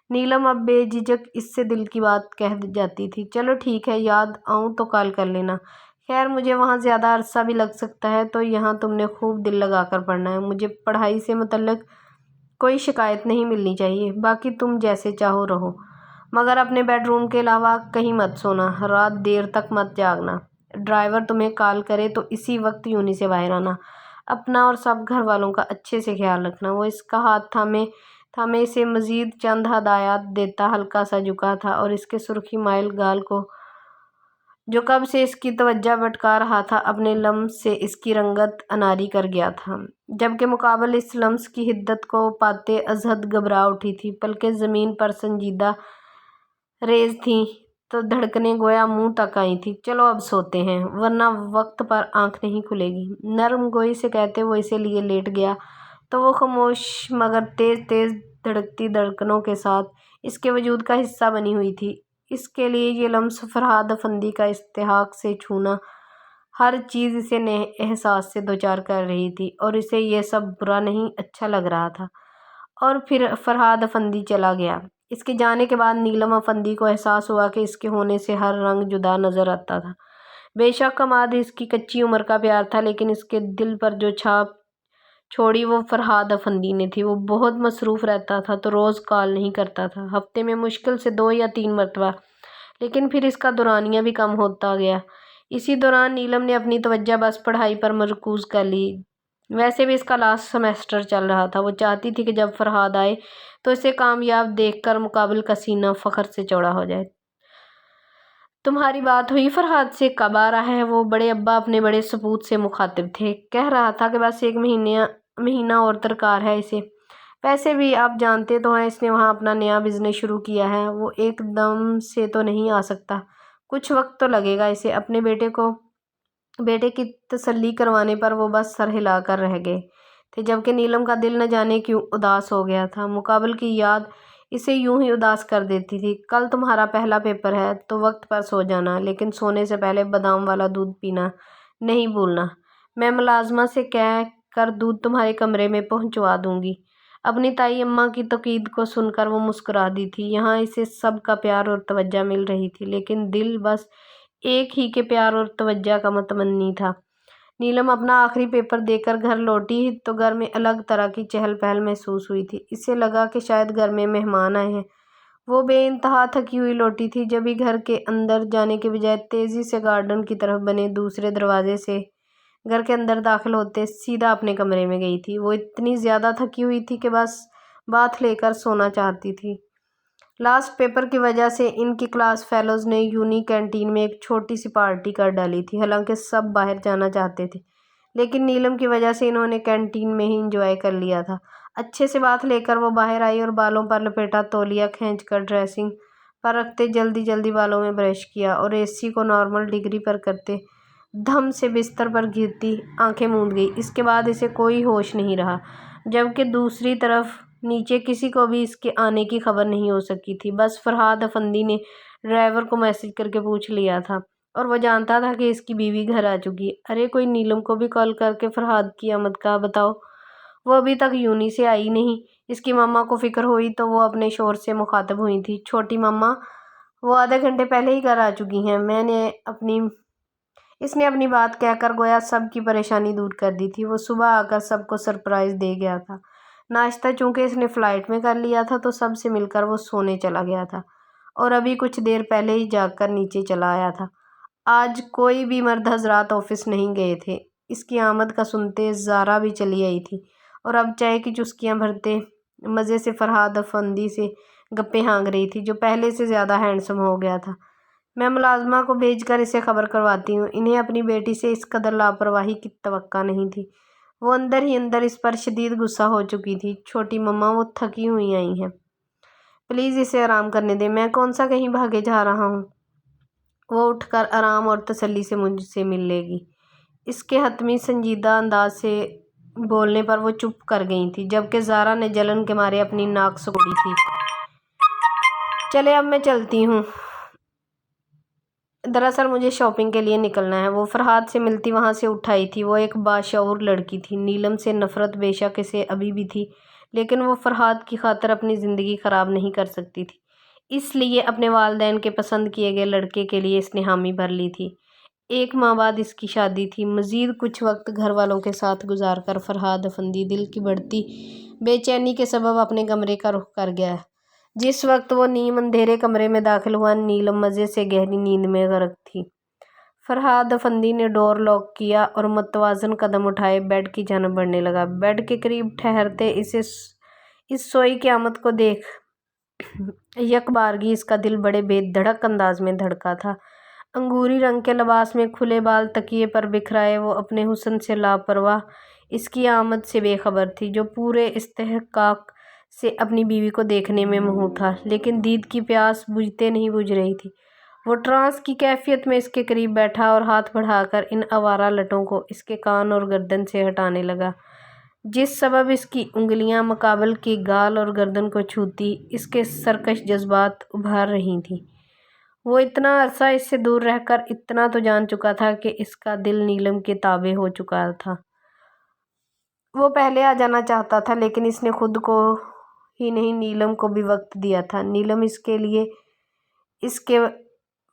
نیلم اب بے جھجک اس سے دل کی بات کہہ جاتی تھی۔ چلو ٹھیک ہے، یاد آؤں تو کال کر لینا۔ خیر مجھے وہاں زیادہ عرصہ بھی لگ سکتا ہے، تو یہاں تم نے خوب دل لگا کر پڑھنا ہے۔ مجھے پڑھائی سے متعلق کوئی شکایت نہیں ملنی چاہیے، باقی تم جیسے چاہو رہو، مگر اپنے بیڈ روم کے علاوہ کہیں مت سونا، رات دیر تک مت جاگنا۔ ڈرائیور تمہیں کال کرے تو اسی وقت یونی سے باہر آنا۔ اپنا اور سب گھر والوں کا اچھے سے خیال رکھنا۔ وہ اس کا ہاتھ تھامے اسے مزید چند ہدایات دیتا ہلکا سا جھکا تھا اور اس کے سرخی مائل گال کو، جو کب سے اس کی توجہ بھٹکا رہا تھا، اپنے لمس سے اس کی رنگت اناری کر گیا تھا، جبکہ مقابل اس لمس کی حدت کو پاتے ازحد گھبرا اٹھی تھی۔ پلکیں زمین پر سنجیدہ ریز تھیں تو دھڑکنیں گویا منہ تک آئی تھیں۔ چلو اب سوتے ہیں، ورنہ وقت پر آنکھ نہیں کھلے گی، نرم گوئی سے کہتے وہ اسے لیے لیٹ گیا تو وہ خاموش مگر تیز تیز دھڑکتی دھڑکنوں کے ساتھ اس کے وجود کا حصہ بنی ہوئی تھی۔ اس کے لیے یہ لمس فرہاد افندی کا استحقاق سے چھونا، ہر چیز اسے نئے احساس سے دوچار کر رہی تھی اور اسے یہ سب برا نہیں اچھا لگ رہا تھا۔ اور پھر فرہاد افندی چلا گیا۔ اس کے جانے کے بعد نیلم افندی کو احساس ہوا کہ اس کے ہونے سے ہر رنگ جدا نظر آتا تھا۔ بے شک کماد اس کی کچی عمر کا پیار تھا، لیکن اس کے دل پر جو چھاپ چھوڑی وہ فرہاد افندی نے تھی۔ وہ بہت مصروف رہتا تھا تو روز کال نہیں کرتا تھا، ہفتے میں مشکل سے 2 یا 3 مرتبہ، لیکن پھر اس کا دورانیہ بھی کم ہوتا گیا۔ اسی دوران نیلم نے اپنی توجہ بس پڑھائی پر مرکوز کر لی۔ ویسے بھی اس کا لاسٹ سیمسٹر چل رہا تھا۔ وہ چاہتی تھی کہ جب فرہاد آئے تو اسے کامیاب دیکھ کر مقابل کا سینہ فخر سے چوڑا ہو جائے۔ تمہاری بات ہوئی فرہاد سے؟ کب آ رہا ہے وہ؟ بڑے ابا اپنے بڑے سپوت سے مخاطب تھے۔ کہہ رہا تھا کہ بس 1 مہینہ اور درکار ہے اسے۔ ویسے بھی آپ جانتے تو ہیں اس نے وہاں اپنا نیا بزنس شروع کیا ہے، وہ ایک دم سے تو نہیں آ سکتا، کچھ وقت تو لگے گا اسے۔ اپنے بیٹے کی تسلی کروانے پر وہ بس سر ہلا کر رہ گئے تھے، جبکہ نیلم کا دل نہ جانے کیوں اداس ہو گیا تھا۔ مقابل کی یاد اسے یوں ہی اداس کر دیتی تھی۔ کل تمہارا پہلا پیپر ہے تو وقت پر سو جانا، لیکن سونے سے پہلے بادام والا دودھ پینا نہیں بھولنا۔ میں ملازمہ سے کہہ کر دودھ تمہارے کمرے میں پہنچوا دوں گی۔ اپنی تائی اماں کی تاکید کو سن کر وہ مسکرا دی تھی۔ یہاں اسے سب کا پیار اور توجہ مل رہی تھی، لیکن دل بس ایک ہی کے پیار اور توجہ کا متمنی تھا۔ نیلم اپنا آخری پیپر دے کر گھر لوٹی تو گھر میں الگ طرح کی چہل پہل محسوس ہوئی تھی۔ اسے لگا کہ شاید گھر میں مہمان آئے ہیں۔ وہ بے انتہا تھکی ہوئی لوٹی تھی، جبھی گھر کے اندر جانے کے بجائے تیزی سے گارڈن کی طرف بنے دوسرے دروازے سے گھر کے اندر داخل ہوتے سیدھا اپنے کمرے میں گئی تھی۔ وہ اتنی زیادہ تھکی ہوئی تھی کہ بس باتھ لے کر سونا چاہتی تھی۔ لاسٹ پیپر کی وجہ سے ان کی کلاس فیلوز نے یونی کینٹین میں ایک چھوٹی سی پارٹی کر ڈالی تھی، حالانکہ سب باہر جانا چاہتے تھے، لیکن نیلم کی وجہ سے انہوں نے کینٹین میں ہی انجوائے کر لیا تھا۔ اچھے سے باتھ لے کر وہ باہر آئی اور بالوں پر لپیٹا تولیہ کھینچ کر ڈریسنگ پر رکھتے جلدی جلدی بالوں میں برش کیا اور اے سی کو نارمل ڈگری پر کرتے دھم سے بستر پر گرتی آنکھیں موند گئی۔ اس کے بعد اسے کوئی ہوش نہیں رہا، جبکہ دوسری طرف نیچے کسی کو بھی اس کے آنے کی خبر نہیں ہو سکی تھی۔ بس فرہاد افندی نے ڈرائیور کو میسج کر کے پوچھ لیا تھا اور وہ جانتا تھا کہ اس کی بیوی گھر آ چکی۔ ارے کوئی نیلم کو بھی کال کر کے فرہاد کی آمد کا بتاؤ، وہ ابھی تک یونی سے آئی نہیں۔ اس کی ماما کو فکر ہوئی تو وہ اپنے شوہر سے مخاطب ہوئی تھی۔ چھوٹی ماما، وہ آدھے گھنٹے پہلے ہی گھر آ چکی ہیں۔ اس نے اپنی بات کہہ کر گویا سب کی پریشانی دور کر دی تھی۔ وہ صبح آ کر سب کو سرپرائز دے گیا تھا۔ ناشتہ چونکہ اس نے فلائٹ میں کر لیا تھا تو سب سے مل کر وہ سونے چلا گیا تھا اور ابھی کچھ دیر پہلے ہی جاگ کر نیچے چلا آیا تھا۔ آج کوئی بھی مرد حضرات آفس نہیں گئے تھے۔ اس کی آمد کا سنتے زارا بھی چلی آئی تھی اور اب چائے کی چسکیاں بھرتے مزے سے فرہاد افندی سے گپیں ہانک رہی تھی، جو پہلے سے زیادہ ہینڈسم ہو گیا تھا۔ میں ملازمہ کو بھیج کر اسے خبر کرواتی ہوں۔ انہیں اپنی بیٹی سے اس قدر لاپرواہی کی توقع نہیں تھی۔ وہ اندر ہی اندر اس پر شدید غصہ ہو چکی تھی۔ چھوٹی مما، وہ تھکی ہوئی آئی ہیں، پلیز اسے آرام کرنے دیں۔ میں کون سا کہیں بھاگے جا رہا ہوں؟ وہ اٹھ کر آرام اور تسلی سے مجھ سے مل لے گی۔ اس کے حتمی سنجیدہ انداز سے بولنے پر وہ چپ کر گئی تھی، جبکہ زارا نے جلن کے مارے اپنی ناک سکوڑی تھی۔ چلے اب میں چلتی ہوں، دراصل مجھے شاپنگ کے لیے نکلنا ہے۔ وہ فرحاد سے ملتی وہاں سے اٹھ آئی تھی۔ وہ ایک باشعور لڑکی تھی۔ نیلم سے نفرت بے شک اسے ابھی بھی تھی، لیکن وہ فرحاد کی خاطر اپنی زندگی خراب نہیں کر سکتی تھی، اس لیے اپنے والدین کے پسند کیے گئے لڑکے کے لیے اس نے حامی بھر لی تھی۔ 1 ماہ بعد اس کی شادی تھی۔ مزید کچھ وقت گھر والوں کے ساتھ گزار کر فرحاد افندی دل کی بڑھتی بے چینی کے سبب اپنے کمرے کا رخ کر گیا۔ جس وقت وہ نیم اندھیرے کمرے میں داخل ہوا، نیلم مزے سے گہری نیند میں غرق تھی۔ فرحاد افندی نے ڈور لاک کیا اور متوازن قدم اٹھائے بیڈ کی جانب بڑھنے لگا۔ بیڈ کے قریب ٹھہرتے اس سوئی کی آمد کو دیکھ یک بارگی اس کا دل بڑے بے دھڑک انداز میں دھڑکا تھا۔ انگوری رنگ کے لباس میں کھلے بال تکیے پر بکھرائے وہ اپنے حسن سے لاپرواہ اس کی آمد سے بے خبر تھی، جو پورے استحقاق سے اپنی بیوی کو دیکھنے میں مہو تھا، لیکن دید کی پیاس بجھتے نہیں بجھ رہی تھی۔ وہ ٹرانس کی کیفیت میں اس کے قریب بیٹھا اور ہاتھ بڑھا کر ان آوارہ لٹوں کو اس کے کان اور گردن سے ہٹانے لگا، جس سبب اس کی انگلیاں مقابل کی گال اور گردن کو چھوتی اس کے سرکش جذبات ابھار رہی تھیں۔ وہ اتنا عرصہ اس سے دور رہ کر اتنا تو جان چکا تھا کہ اس کا دل نیلم کے تابع ہو چکا تھا۔ وہ پہلے آ جانا چاہتا تھا، لیکن اس نے خود کو ہی نہیں نیلم کو بھی وقت دیا تھا۔ نیلم اس کے لیے اس کے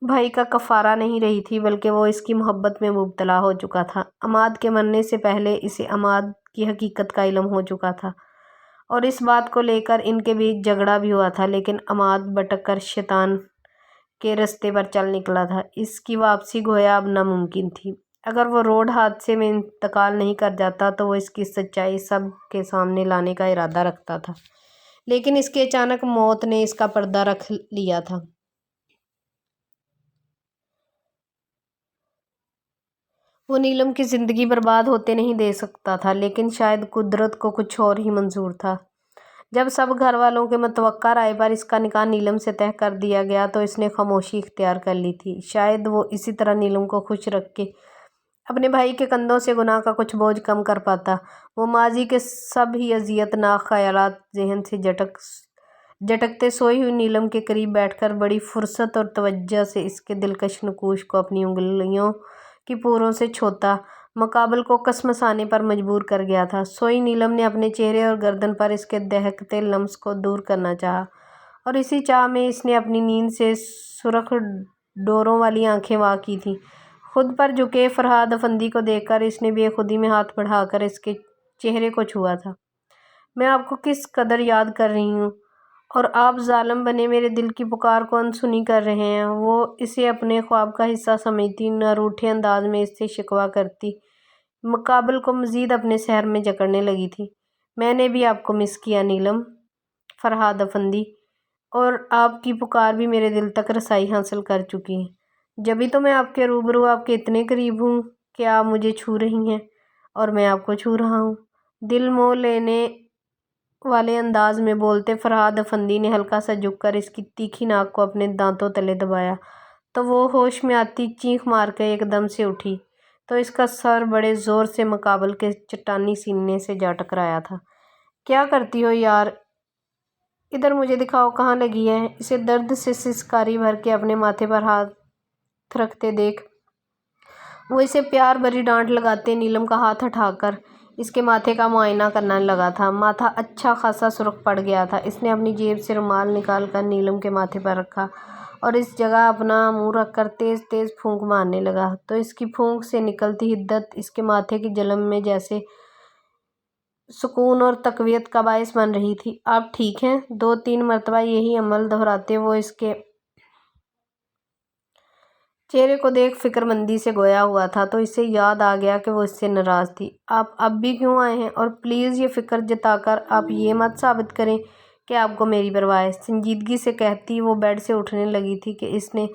بھائی کا کفارہ نہیں رہی تھی، بلکہ وہ اس کی محبت میں مبتلا ہو چکا تھا۔ عماد کے مرنے سے پہلے اسے عماد کی حقیقت کا علم ہو چکا تھا اور اس بات کو لے کر ان کے بیچ جھگڑا بھی ہوا تھا، لیکن عماد بھٹک کر شیطان کے رستے پر چل نکلا تھا۔ اس کی واپسی گویا اب ناممکن تھی۔ اگر وہ روڈ حادثے میں انتقال نہیں کر جاتا تو وہ اس کی سچائی سب کے سامنے لانے کا ارادہ رکھتا تھا، لیکن اس کی اچانک موت نے اس کا پردہ رکھ لیا تھا۔ وہ نیلم کی زندگی برباد ہوتے نہیں دے سکتا تھا، لیکن شاید قدرت کو کچھ اور ہی منظور تھا۔ جب سب گھر والوں کے متوقع رائے پر اس کا نکاح نیلم سے طے کر دیا گیا تو اس نے خاموشی اختیار کر لی تھی۔ شاید وہ اسی طرح نیلم کو خوش رکھ کے اپنے بھائی کے کندھوں سے گناہ کا کچھ بوجھ کم کر پاتا۔ وہ ماضی کے سب ہی اذیت ناک خیالات ذہن سے جھٹکتے سوئی ہوئی نیلم کے قریب بیٹھ کر بڑی فرصت اور توجہ سے اس کے دلکش نقوش کو اپنی انگلیوں کی پوروں سے چھوتا، مقابل کو کسمسانے پر مجبور کر گیا تھا۔ سوئی نیلم نے اپنے چہرے اور گردن پر اس کے دہکتے لمس کو دور کرنا چاہا، اور اسی چاہ میں اس نے اپنی نیند سے سرخ ڈوروں والی آنکھیں وا کی تھیں۔ خود پر جھکے فرحاد افندی کو دیکھ کر اس نے بے خودی میں ہاتھ بڑھا کر اس کے چہرے کو چھوا تھا۔ میں آپ کو کس قدر یاد کر رہی ہوں، اور آپ ظالم بنے میرے دل کی پکار کو انسنی کر رہے ہیں۔ وہ اسے اپنے خواب کا حصہ سمجھتی، نہ روٹھے انداز میں اس سے شکوہ کرتی، مقابل کو مزید اپنے سحر میں جکڑنے لگی تھی۔ میں نے بھی آپ کو مس کیا نیلم، فرحاد افندی، اور آپ کی پکار بھی میرے دل تک رسائی حاصل کر چکی ہے۔ جبھی تو میں آپ کے روبرو، آپ کے اتنے قریب ہوں کہ آپ مجھے چھو رہی ہیں اور میں آپ کو چھو رہا ہوں۔ دل موہ لینے والے انداز میں بولتے فرحاد افندی نے ہلکا سا جھک کر اس کی تیکھی ناک کو اپنے دانتوں تلے دبایا، تو وہ ہوش میں آتی چیخ مار کے ایک دم سے اٹھی تو اس کا سر بڑے زور سے مقابل کے چٹانی سینے سے جا ٹکرایا تھا۔ کیا کرتی ہو یار، ادھر مجھے دکھاؤ کہاں لگی ہے؟ اسے درد سے سسکاری بھر کے اپنے ماتھے پر ہاتھ رکھتے دیکھ وہ اسے پیار بھری ڈانٹ لگاتے نیلم کا ہاتھ ہٹا کر اس کے ماتھے کا معائنہ کرنے لگا تھا۔ ماتھا اچھا خاصا سرخ پڑ گیا تھا۔ اس نے اپنی جیب سے رومال نکال کر نیلم کے ماتھے پر رکھا اور اس جگہ اپنا منہ رکھ کر تیز تیز پھونک مارنے لگا، تو اس کی پھونک سے نکلتی حدت اس کے ماتھے کی جلن میں جیسے سکون اور تقویت کا باعث بن رہی تھی۔ آپ ٹھیک ہیں؟ 2-3 مرتبہ یہی عمل دہراتے وہ اس کے چہرے کو دیکھ فکر مندی سے گویا ہوا تھا، تو اسے یاد آ گیا کہ وہ اس سے ناراض تھی۔ آپ اب بھی کیوں آئے ہیں؟ اور پلیز یہ فکر جتا کر آپ یہ مت ثابت کریں کہ آپ کو میری پرواہ ہے، سنجیدگی سے کہتی وہ بیڈ سے اٹھنے لگی تھی کہ اس نے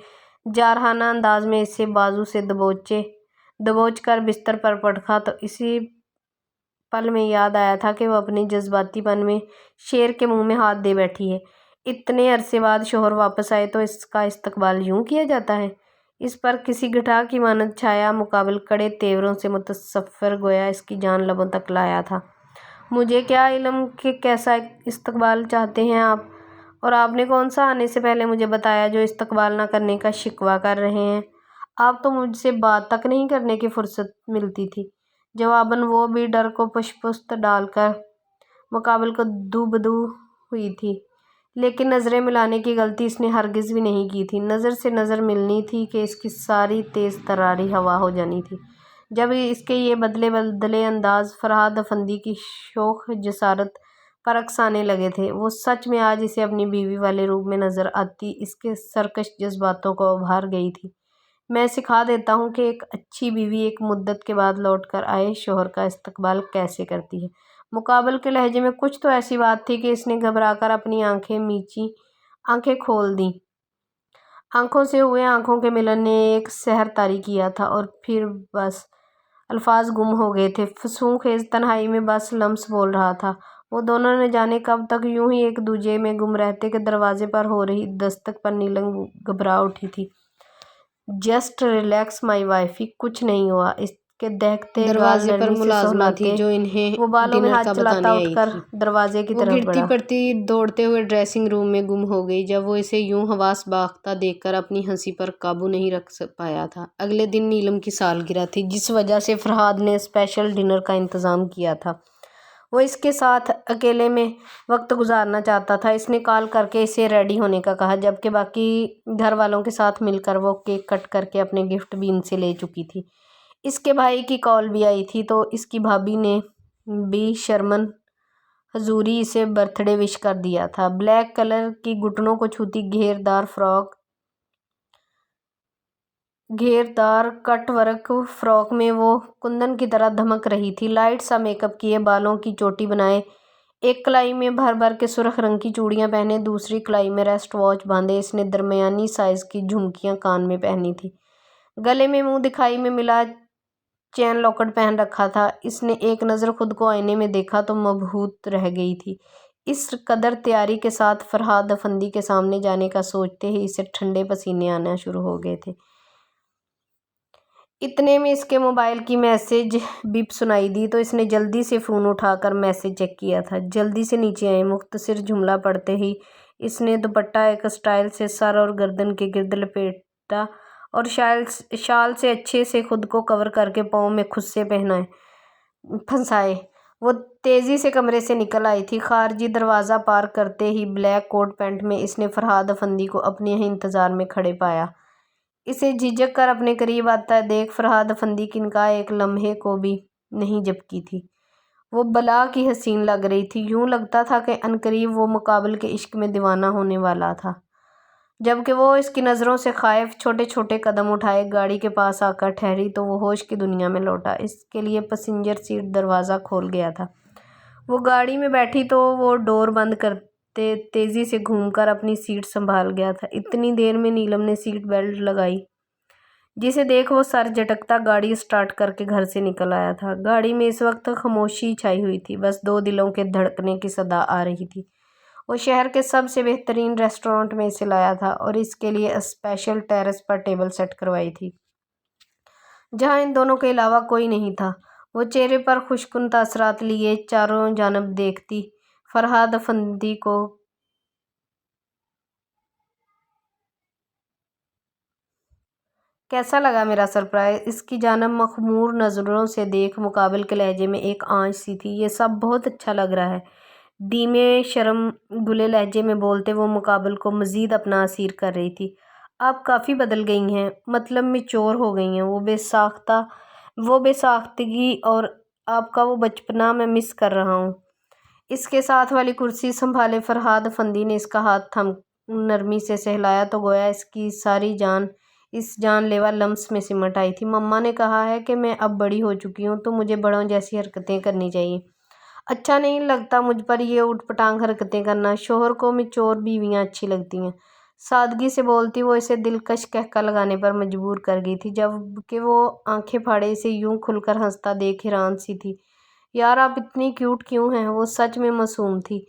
جارحانہ انداز میں اسے بازو سے دبوچ کر بستر پر پٹکا، تو اسی پل میں یاد آیا تھا کہ وہ اپنے جذباتی پن میں شیر کے منہ میں ہاتھ دے بیٹھی ہے۔ اتنے عرصے بعد شوہر واپس آئے تو اس کا استقبال یوں کیا جاتا ہے؟ اس پر کسی گٹھا کی مانند چھایا مقابل کڑے تیوروں سے متصور، گویا اس کی جان لبوں تک لایا تھا۔ مجھے کیا علم کہ کیسا استقبال چاہتے ہیں آپ، اور آپ نے کون سا آنے سے پہلے مجھے بتایا جو استقبال نہ کرنے کا شکوہ کر رہے ہیں؟ آپ تو مجھ سے بات تک نہیں کرنے کی فرصت ملتی تھی۔ جواباً وہ بھی ڈر کو پشت ڈال کر مقابل کو دو بدو ہوئی تھی، لیکن نظریں ملانے کی غلطی اس نے ہرگز بھی نہیں کی تھی۔ نظر سے نظر ملنی تھی کہ اس کی ساری تیز تراری ہوا ہو جانی تھی جب اس کے یہ بدلے بدلے انداز فرہاد افندی کی شوخ جسارت پر عکس آنے لگے تھے۔ وہ سچ میں آج اسے اپنی بیوی والے روپ میں نظر آتی اس کے سرکش جذباتوں کو ابھار گئی تھی۔ میں سکھا دیتا ہوں کہ ایک اچھی بیوی ایک مدت کے بعد لوٹ کر آئے شوہر کا استقبال کیسے کرتی ہے۔ مقابل کے لہجے میں کچھ تو ایسی بات تھی کہ اس نے گھبرا کر اپنی آنکھیں میچیں، آنکھیں کھول دیں۔ آنکھوں سے ہوئے آنکھوں کے ملن نے ایک سحر طاری کیا تھا، اور پھر بس الفاظ گم ہو گئے تھے۔ فسوں خیز تنہائی میں بس لمس بول رہا تھا۔ وہ دونوں نہ جانے کب تک یوں ہی ایک دوجے میں گم رہتے کہ دروازے پر ہو رہی دستک پر نیلم گھبرا اٹھی تھی۔ جسٹ ریلیکس مائی وائفی، کچھ نہیں ہوا۔ اس کے دہکتے گال دروازے پر نرمی سے ملازمہ تھی سہلاتے جو انہیں وہ بالوں میں ڈنر ہاتھ کا چلاتا بتانے اٹھ آئی کر تھی۔ دروازے کی وہ طرف گرتی بڑھا۔ پڑتی دوڑتے ہوئے ڈریسنگ روم میں گم ہو گئی جب وہ اسے یوں حواس باختہ دیکھ کر اپنی ہنسی پر قابو نہیں رکھ پایا تھا۔ اگلے دن نیلم کی سالگرہ تھی، جس وجہ سے فرہاد نے اسپیشل ڈنر کا انتظام کیا تھا۔ وہ اس کے ساتھ اکیلے میں وقت گزارنا چاہتا تھا۔ اس نے کال کر کے اسے ریڈی ہونے کا کہا، جبکہ باقی گھر والوں کے ساتھ مل کر وہ کیک کٹ کر کے اپنے گفٹ بھی ان سے لے چکی تھی۔ اس کے بھائی کی کال بھی آئی تھی تو اس کی بھابھی نے بھی شرمن حضوری اسے برتھ ڈے وش کر دیا تھا۔ بلیک کلر کی گھٹنوں کو چھوتی گھیر دار کٹ ورک فراک میں وہ کندن کی طرح دھمک رہی تھی۔ لائٹ سا میک اپ کیے، بالوں کی چوٹی بنائے، ایک کلائی میں بھر بھر کے سرخ رنگ کی چوڑیاں پہنے، دوسری کلائی میں ریسٹ واچ باندھے، اس نے درمیانی سائز کی جھمکیاں کان میں پہنی تھیں، گلے میں منہ دکھائی میں ملا چین لاکٹ پہن رکھا تھا۔ اس نے ایک نظر خود کو آئینے میں دیکھا تو مبہوت رہ گئی تھی۔ اس قدر تیاری کے ساتھ فرہاد افندی کے سامنے جانے کا سوچتے ہی اسے ٹھنڈے پسینے آنا شروع ہو گئے تھے۔ اتنے میں اس کے موبائل کی میسج بیپ سنائی دی تو اس نے جلدی سے فون اٹھا کر میسج چیک کیا تھا۔ جلدی سے نیچے آئیں۔ مختصر جملہ پڑھتے ہی اس نے دوپٹہ ایک اسٹائل سے سر اور گردن کے گرد لپیٹا اور شال سے اچھے سے خود کو کور کر کے پاؤں میں خصے پھنسائے۔ وہ تیزی سے کمرے سے نکل آئی تھی۔ خارجی دروازہ پار کرتے ہی بلیک کوٹ پینٹ میں اس نے فرہاد افندی کو اپنے ہی انتظار میں کھڑے پایا۔ اسے جھجک کر اپنے قریب آتا دیکھ فرہاد افندی کی نگاہ ایک لمحے کو بھی نہیں جھپکی تھی۔ وہ بلا کی حسین لگ رہی تھی، یوں لگتا تھا کہ عنقریب وہ مقابل کے عشق میں دیوانہ ہونے والا تھا۔ جبکہ وہ اس کی نظروں سے خائف چھوٹے چھوٹے قدم اٹھائے گاڑی کے پاس آ کر ٹھہری تو وہ ہوش کی دنیا میں لوٹا۔ اس کے لیے پسنجر سیٹ دروازہ کھول گیا تھا۔ وہ گاڑی میں بیٹھی تو وہ ڈور بند کرتے تیزی سے گھوم کر اپنی سیٹ سنبھال گیا تھا۔ اتنی دیر میں نیلم نے سیٹ بیلٹ لگائی، جسے دیکھ وہ سر جھٹکتا گاڑی اسٹارٹ کر کے گھر سے نکل آیا تھا۔ گاڑی میں اس وقت خاموشی چھائی ہوئی تھی، بس دو دلوں کے دھڑکنے کی صدا آ رہی تھی۔ وہ شہر کے سب سے بہترین ریسٹورانٹ میں اسے لایا تھا اور اس کے لیے اسپیشل ٹیرس پر ٹیبل سیٹ کروائی تھی، جہاں ان دونوں کے علاوہ کوئی نہیں تھا۔ وہ چہرے پر خوشکن تاثرات لیے چاروں جانب دیکھتی فرہاد افندی کو کیسا لگا میرا سرپرائز؟ اس کی جانب مخمور نظروں سے دیکھ مقابل کے لہجے میں ایک آنچ سی تھی۔ یہ سب بہت اچھا لگ رہا ہے، دھیمے شرم گلے لہجے میں بولتے وہ مقابل کو مزید اپنا اسیر کر رہی تھی۔ آپ کافی بدل گئی ہیں، مطلب میچور ہو گئی ہیں۔ وہ بے ساختگی اور آپ کا وہ بچپنا میں مس کر رہا ہوں۔ اس کے ساتھ والی کرسی سنبھالے فرہاد افندی نے اس کا ہاتھ تھام نرمی سے سہلایا تو گویا اس کی ساری جان اس جان لیوا لمس میں سمٹ آئی تھی۔ مما نے کہا ہے کہ میں اب بڑی ہو چکی ہوں تو مجھے بڑوں جیسی حرکتیں کرنی چاہیے۔ اچھا نہیں لگتا مجھ پر یہ اوٹ پٹانگ حرکتیں کرنا۔ شوہر کو میچور بیویاں اچھی لگتی ہیں۔ سادگی سے بولتی وہ اسے دلکش قہقہ لگانے پر مجبور کر گئی تھی، جبکہ وہ آنکھیں پھاڑے اسے یوں کھل کر ہنستا دیکھ حیران سی تھی۔ یار آپ اتنی کیوٹ کیوں ہیں؟ وہ سچ میں معصوم تھی۔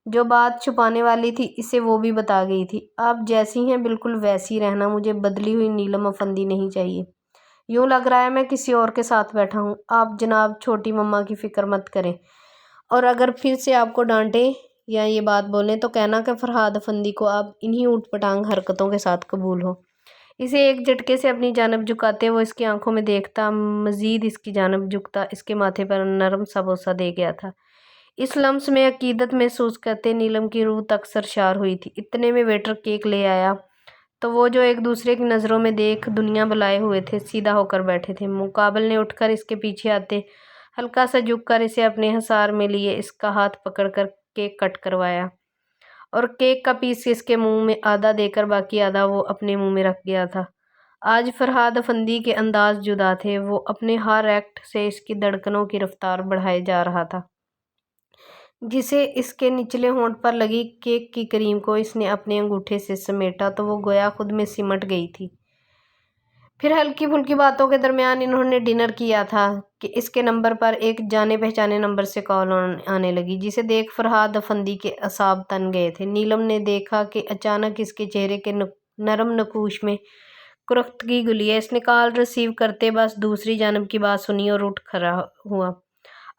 جو بات چھپانے والی تھی اسے وہ بھی بتا گئی تھی۔ آپ جیسی ہیں بالکل ویسی رہنا، مجھے بدلی ہوئی نیلم افندی نہیں چاہیے۔ یوں لگ رہا ہے میں کسی اور کے ساتھ بیٹھا ہوں۔ آپ جناب چھوٹی مما کی فکر مت کریں، اور اگر پھر سے آپ کو ڈانٹیں یا یہ بات بولیں تو کہنا کہ فرہاد افندی کو آپ انہی اوٹ پٹانگ حرکتوں کے ساتھ قبول ہو۔ اسے ایک جھٹکے سے اپنی جانب جھکاتے وہ اس کی آنکھوں میں دیکھتا، مزید اس کی جانب جھکتا، اس کے ماتھے پر نرم سا بوسہ دے گیا تھا۔ اس لمس میں عقیدت محسوس کرتے نیلم کی روح تک سرشار ہوئی تھی۔ اتنے میں ویٹر کیک لے آیا تو وہ جو ایک دوسرے کی نظروں میں دیکھ دنیا بلائے ہوئے تھے، سیدھا ہو کر بیٹھے تھے۔ مقابل نے اٹھ کر اس کے پیچھے آتے ہلکا سا جھک کر اسے اپنے حصار میں لیے اس کا ہاتھ پکڑ کر کیک کٹ کروایا، اور کیک کا پیس اس کے منہ میں آدھا دے کر باقی آدھا وہ اپنے منہ میں رکھ گیا تھا۔ آج فرہاد افندی کے انداز جدا تھے۔ وہ اپنے ہر ایکٹ سے اس کی دھڑکنوں کی رفتار بڑھائے جا رہا تھا۔ جسے اس کے نچلے ہونٹ پر لگی کیک کی کریم کو اس نے اپنے انگوٹھے سے سمیٹا تو وہ گویا خود میں سمٹ گئی تھی۔ پھر ہلکی پھلکی باتوں کے درمیان انہوں نے ڈنر کیا تھا کہ اس کے نمبر پر ایک جانے پہچانے نمبر سے کال آنے لگی، جسے دیکھ فرہاد افندی کے اعصاب تن گئے تھے۔ نیلم نے دیکھا کہ اچانک اس کے چہرے کے نرم نقوش میں کرختگی گلی ہے۔ اس نے کال ریسیو کرتے بس دوسری جانب کی بات سنی اور اٹھ کھڑا ہوا۔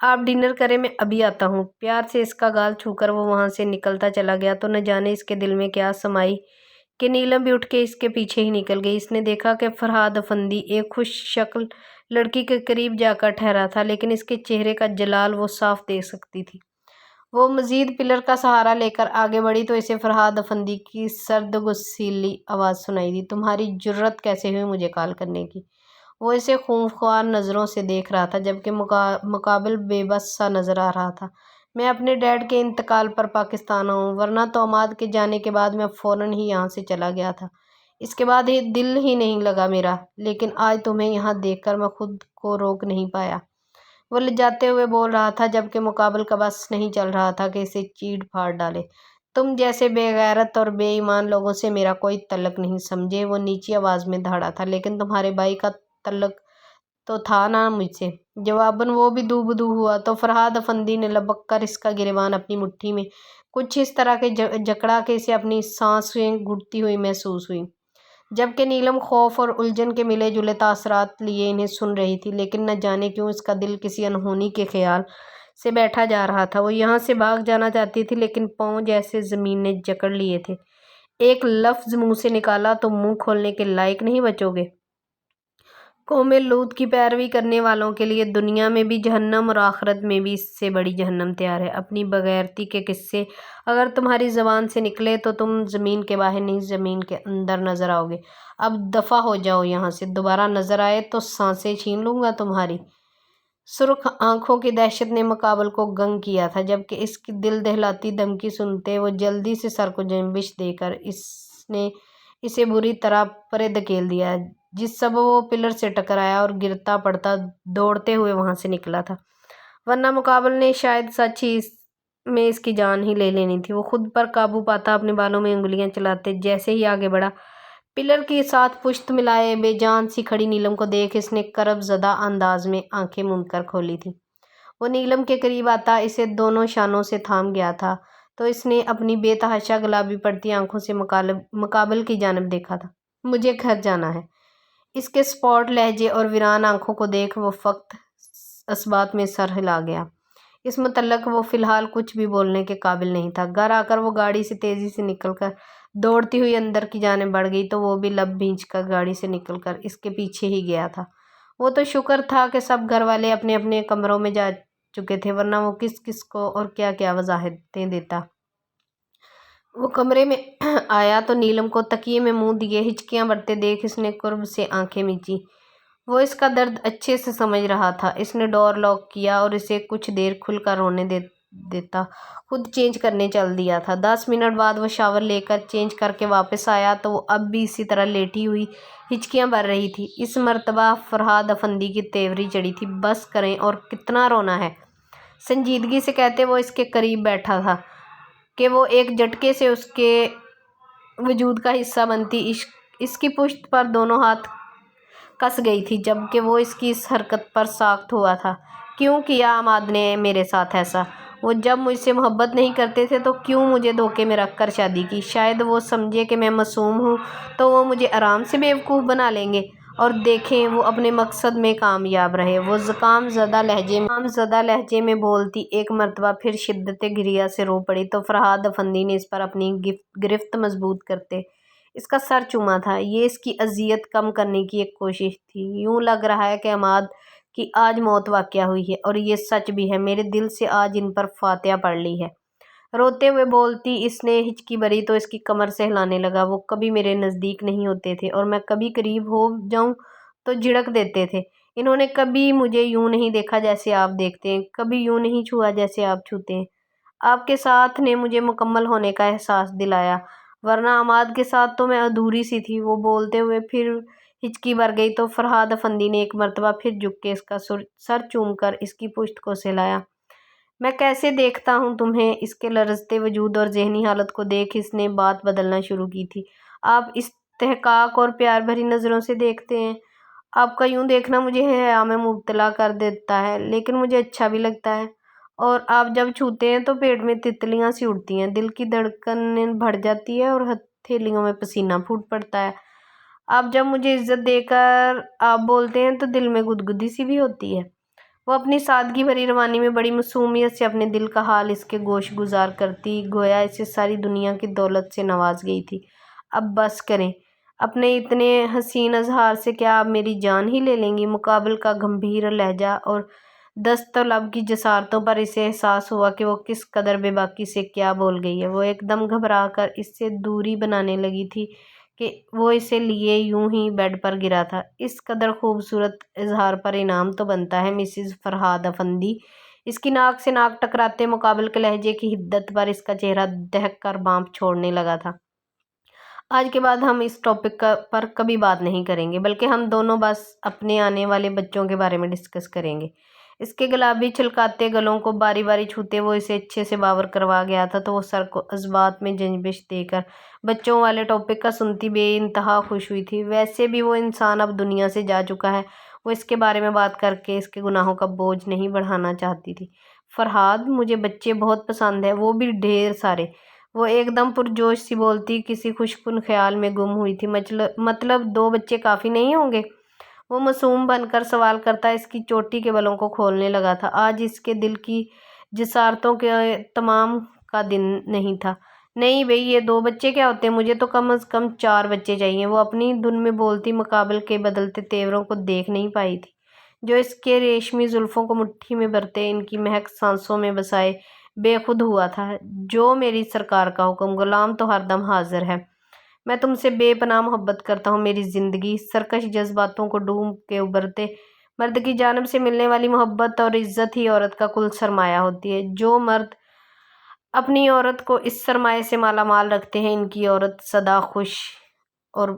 آپ ڈنر کریں، میں ابھی آتا ہوں۔ پیار سے اس کا گال چھو کر وہ وہاں سے نکلتا چلا گیا تو نہ جانے اس کے دل میں کیا سمائی کہ نیلم بھی اٹھ کے اس کے پیچھے ہی نکل گئی۔ اس نے دیکھا کہ فرہاد افندی ایک خوش شکل لڑکی کے قریب جا کر ٹھہرا تھا، لیکن اس کے چہرے کا جلال وہ صاف دیکھ سکتی تھی۔ وہ مزید پلر کا سہارا لے کر آگے بڑھی تو اسے فرہاد افندی کی سرد غصیلی آواز سنائی دی، تمہاری جرأت کیسے ہوئی مجھے کال کرنے کی؟ وہ اسے خونخوار نظروں سے دیکھ رہا تھا جبکہ مقابل بے بس سا نظر آ رہا تھا۔ میں اپنے ڈیڈ کے انتقال پر پاکستان ہوں، ورنہ تو عماد کے جانے کے بعد میں فوراً ہی یہاں سے چلا گیا تھا۔ اس کے بعد دل ہی نہیں لگا میرا، لیکن آج تمہیں یہاں دیکھ کر میں خود کو روک نہیں پایا۔ وہ لجاتے ہوئے بول رہا تھا جبکہ مقابل کا بس نہیں چل رہا تھا کہ اسے چیڑ پھاڑ ڈالے۔ تم جیسے بے غیرت اور بے ایمان لوگوں سے میرا کوئی تعلق نہیں، سمجھے؟ وہ نیچی آواز میں دھاڑا تھا، لیکن تمہارے بھائی کا تعلق تو تھا نا مجھ سے؟ جواباً وہ بھی دو بدو ہوا تو فرہاد افندی نے لبک کر اس کا گریبان اپنی مٹھی میں کچھ اس طرح کے جکڑا کہ اسے اپنی سانسیں گھٹتی ہوئی محسوس ہوئی، جبکہ نیلم خوف اور الجھن کے ملے جلے تاثرات لیے انہیں سن رہی تھی، لیکن نہ جانے کیوں اس کا دل کسی انہونی کے خیال سے بیٹھا جا رہا تھا۔ وہ یہاں سے بھاگ جانا چاہتی تھی لیکن پاؤں جیسے زمین نے جکڑ لیے تھے۔ ایک لفظ منہ سے نکالا تو منہ کھولنے کے لائق نہیں بچو گے۔ قوم لوط کی پیروی کرنے والوں کے لیے دنیا میں بھی جہنم اور آخرت میں بھی اس سے بڑی جہنم تیار ہے۔ اپنی بغیرتی کے قصے اگر تمہاری زبان سے نکلے تو تم زمین کے باہر نہیں زمین کے اندر نظر آؤ گے۔ اب دفع ہو جاؤ یہاں سے، دوبارہ نظر آئے تو سانسیں چھین لوں گا تمہاری۔ سرخ آنکھوں کی دہشت نے مقابل کو گنگ کیا تھا، جبکہ اس کی دل دہلاتی دھمکی سنتے وہ جلدی سے سر کو جنبش دے کر اس نے اسے بری طرح پرے دھکیل دیا، جس سبب وہ پلر سے ٹکرایا اور گرتا پڑتا دوڑتے ہوئے وہاں سے نکلا تھا، ورنہ مقابل نے شاید سچ ہی میں اس کی جان ہی لے لینی تھی۔ وہ خود پر قابو پاتا اپنے بالوں میں انگلیاں چلاتے جیسے ہی آگے بڑھا، پلر کے ساتھ پشت ملائے بے جان سی کھڑی نیلم کو دیکھ اس نے کرب زدہ انداز میں آنکھیں موند کر کھولی تھی۔ وہ نیلم کے قریب آتا اسے دونوں شانوں سے تھام گیا تھا تو اس نے اپنی بے تحاشا گلابی پڑتی آنکھوں سے مقابل کی جانب دیکھا تھا۔ مجھے گھر جانا ہے۔ اس کے سپاٹ لہجے اور ویران آنکھوں کو دیکھ وہ فقط اثبات میں سر ہلا گیا۔ اس متعلق وہ فی الحال کچھ بھی بولنے کے قابل نہیں تھا۔ گھر آ کر وہ گاڑی سے تیزی سے نکل کر دوڑتی ہوئی اندر کی جانب بڑھ گئی تو وہ بھی لب بھینچ کر گاڑی سے نکل کر اس کے پیچھے ہی گیا تھا۔ وہ تو شکر تھا کہ سب گھر والے اپنے اپنے کمروں میں جا چکے تھے، ورنہ وہ کس کس کو اور کیا کیا وضاحتیں دیتا۔ وہ کمرے میں آیا تو نیلم کو تکیے میں منہ دیے ہچکیاں بھرتے دیکھ اس نے قرب سے آنکھیں میچی۔ وہ اس کا درد اچھے سے سمجھ رہا تھا۔ اس نے ڈور لاک کیا اور اسے کچھ دیر کھل کر رونے دیتا خود چینج کرنے چل دیا تھا۔ 10 منٹ بعد وہ شاور لے کر چینج کر کے واپس آیا تو وہ اب بھی اسی طرح لیٹی ہوئی ہچکیاں بھر رہی تھی۔ اس مرتبہ فرہاد افندی کی تیوری چڑھی تھی۔ بس کریں، اور کتنا رونا ہے؟ سنجیدگی سے کہتے وہ اس کے قریب بیٹھا تھا کہ وہ ایک جھٹکے سے اس کے وجود کا حصہ بنتی اس کی پشت پر دونوں ہاتھ کس گئی تھی، جبکہ وہ اس کی اس حرکت پر ساخت ہوا تھا۔ کیوں کیا عماد نے میرے ساتھ ایسا؟ وہ جب مجھ سے محبت نہیں کرتے تھے تو کیوں مجھے دھوکے میں رکھ کر شادی کی؟ شاید وہ سمجھے کہ میں معصوم ہوں تو وہ مجھے آرام سے بیوقوف بنا لیں گے، اور دیکھیں وہ اپنے مقصد میں کامیاب رہے۔ وہ زکام زدہ لہجے میں بولتی ایک مرتبہ پھر شدت گریہ سے رو پڑی تو فرہاد افندی نے اس پر اپنی گرفت مضبوط کرتے اس کا سر چوما تھا۔ یہ اس کی اذیت کم کرنے کی ایک کوشش تھی۔ یوں لگ رہا ہے کہ عماد کی آج موت واقع ہوئی ہے، اور یہ سچ بھی ہے، میرے دل سے آج ان پر فاتحہ پڑھ لی ہے۔ روتے ہوئے بولتی اس نے ہچکی بھری تو اس کی کمر سے ہلانے لگا۔ وہ کبھی میرے نزدیک نہیں ہوتے تھے، اور میں کبھی قریب ہو جاؤں تو جھڑک دیتے تھے۔ انہوں نے کبھی مجھے یوں نہیں دیکھا جیسے آپ دیکھتے ہیں، کبھی یوں نہیں چھوا جیسے آپ چھوتے ہیں۔ آپ کے ساتھ نے مجھے مکمل ہونے کا احساس دلایا، ورنہ عماد کے ساتھ تو میں ادھوری سی تھی۔ وہ بولتے ہوئے پھر ہچکی بھر گئی تو فرہاد افندی نے ایک مرتبہ پھر جھک کے اس کا سر چوم کر اس کی پشت کو سہلایا۔ میں کیسے دیکھتا ہوں تمہیں؟ اس کے لرزتے وجود اور ذہنی حالت کو دیکھ اس نے بات بدلنا شروع کی تھی۔ آپ استحقاق اور پیار بھری نظروں سے دیکھتے ہیں۔ آپ کا یوں دیکھنا مجھے حیا میں مبتلا کر دیتا ہے، لیکن مجھے اچھا بھی لگتا ہے۔ اور آپ جب چھوتے ہیں تو پیٹ میں تتلیاں سی اڑتی ہیں، دل کی دھڑکنیں بڑھ جاتی ہے اور ہتھیلیوں میں پسینہ پھوٹ پڑتا ہے۔ آپ جب مجھے عزت دے کر آپ بولتے ہیں تو دل میں گدگدی سی بھی ہوتی ہے۔ وہ اپنی سادگی بھری روانی میں بڑی معصومیت سے اپنے دل کا حال اس کے گوش گزار کرتی، گویا اسے ساری دنیا کی دولت سے نواز گئی تھی۔ اب بس کریں، اپنے اتنے حسین اظہار سے کیا آپ میری جان ہی لے لیں گی؟ مقابل کا گمبھیر لہجہ اور دست و لب کی جسارتوں پر اسے احساس ہوا کہ وہ کس قدر بے باکی سے کیا بول گئی ہے۔ وہ ایک دم گھبرا کر اس سے دوری بنانے لگی تھی کہ وہ اسے لیے یوں ہی بیڈ پر گرا تھا۔ اس قدر خوبصورت اظہار پر انعام تو بنتا ہے مسز فرہاد افندی۔ اس کی ناک سے ناک ٹکراتے مقابل کے لہجے کی حدت پر اس کا چہرہ دہک کر بانپ چھوڑنے لگا تھا۔ آج کے بعد ہم اس ٹاپک پر کبھی بات نہیں کریں گے، بلکہ ہم دونوں بس اپنے آنے والے بچوں کے بارے میں ڈسکس کریں گے۔ اس کے گلابی چھلکاتے گلوں کو باری باری چھوتے وہ اسے اچھے سے باور کروا گیا تھا، تو وہ سر کو عذبات میں جنبش دے کر بچوں والے ٹاپک کا سنتی بے انتہا خوش ہوئی تھی۔ ویسے بھی وہ انسان اب دنیا سے جا چکا ہے، وہ اس کے بارے میں بات کر کے اس کے گناہوں کا بوجھ نہیں بڑھانا چاہتی تھی۔ فرہاد، مجھے بچے بہت پسند ہیں، وہ بھی ڈھیر سارے۔ وہ ایک دم پرجوش سی بولتی کسی خوشکن خیال میں گم ہوئی تھی۔ مطلب 2 بچے کافی نہیں ہوں گے؟ وہ معصوم بن کر سوال کرتا اس کی چوٹی کے بالوں کو کھولنے لگا تھا۔ آج اس کے دل کی جسارتوں کے تمام کا دن نہیں تھا۔ نہیں بھئی، یہ 2 بچے کیا ہوتے ہیں؟ مجھے تو کم از کم 4 بچے چاہیے۔ وہ اپنی دھن میں بولتی مقابل کے بدلتے تیوروں کو دیکھ نہیں پائی تھی، جو اس کے ریشمی زلفوں کو مٹھی میں بھرتے ان کی مہک سانسوں میں بسائے بے خود ہوا تھا۔ جو میری سرکار کا حکم، غلام تو ہر دم حاضر ہے۔ میں تم سے بے پناہ محبت کرتا ہوں میری زندگی۔ سرکش جذباتوں کو ڈوب کے ابھرتے مرد کی جانب سے ملنے والی محبت اور عزت ہی عورت کا کل سرمایہ ہوتی ہے۔ جو مرد اپنی عورت کو اس سرمایہ سے مالا مال رکھتے ہیں، ان کی عورت سدا خوش اور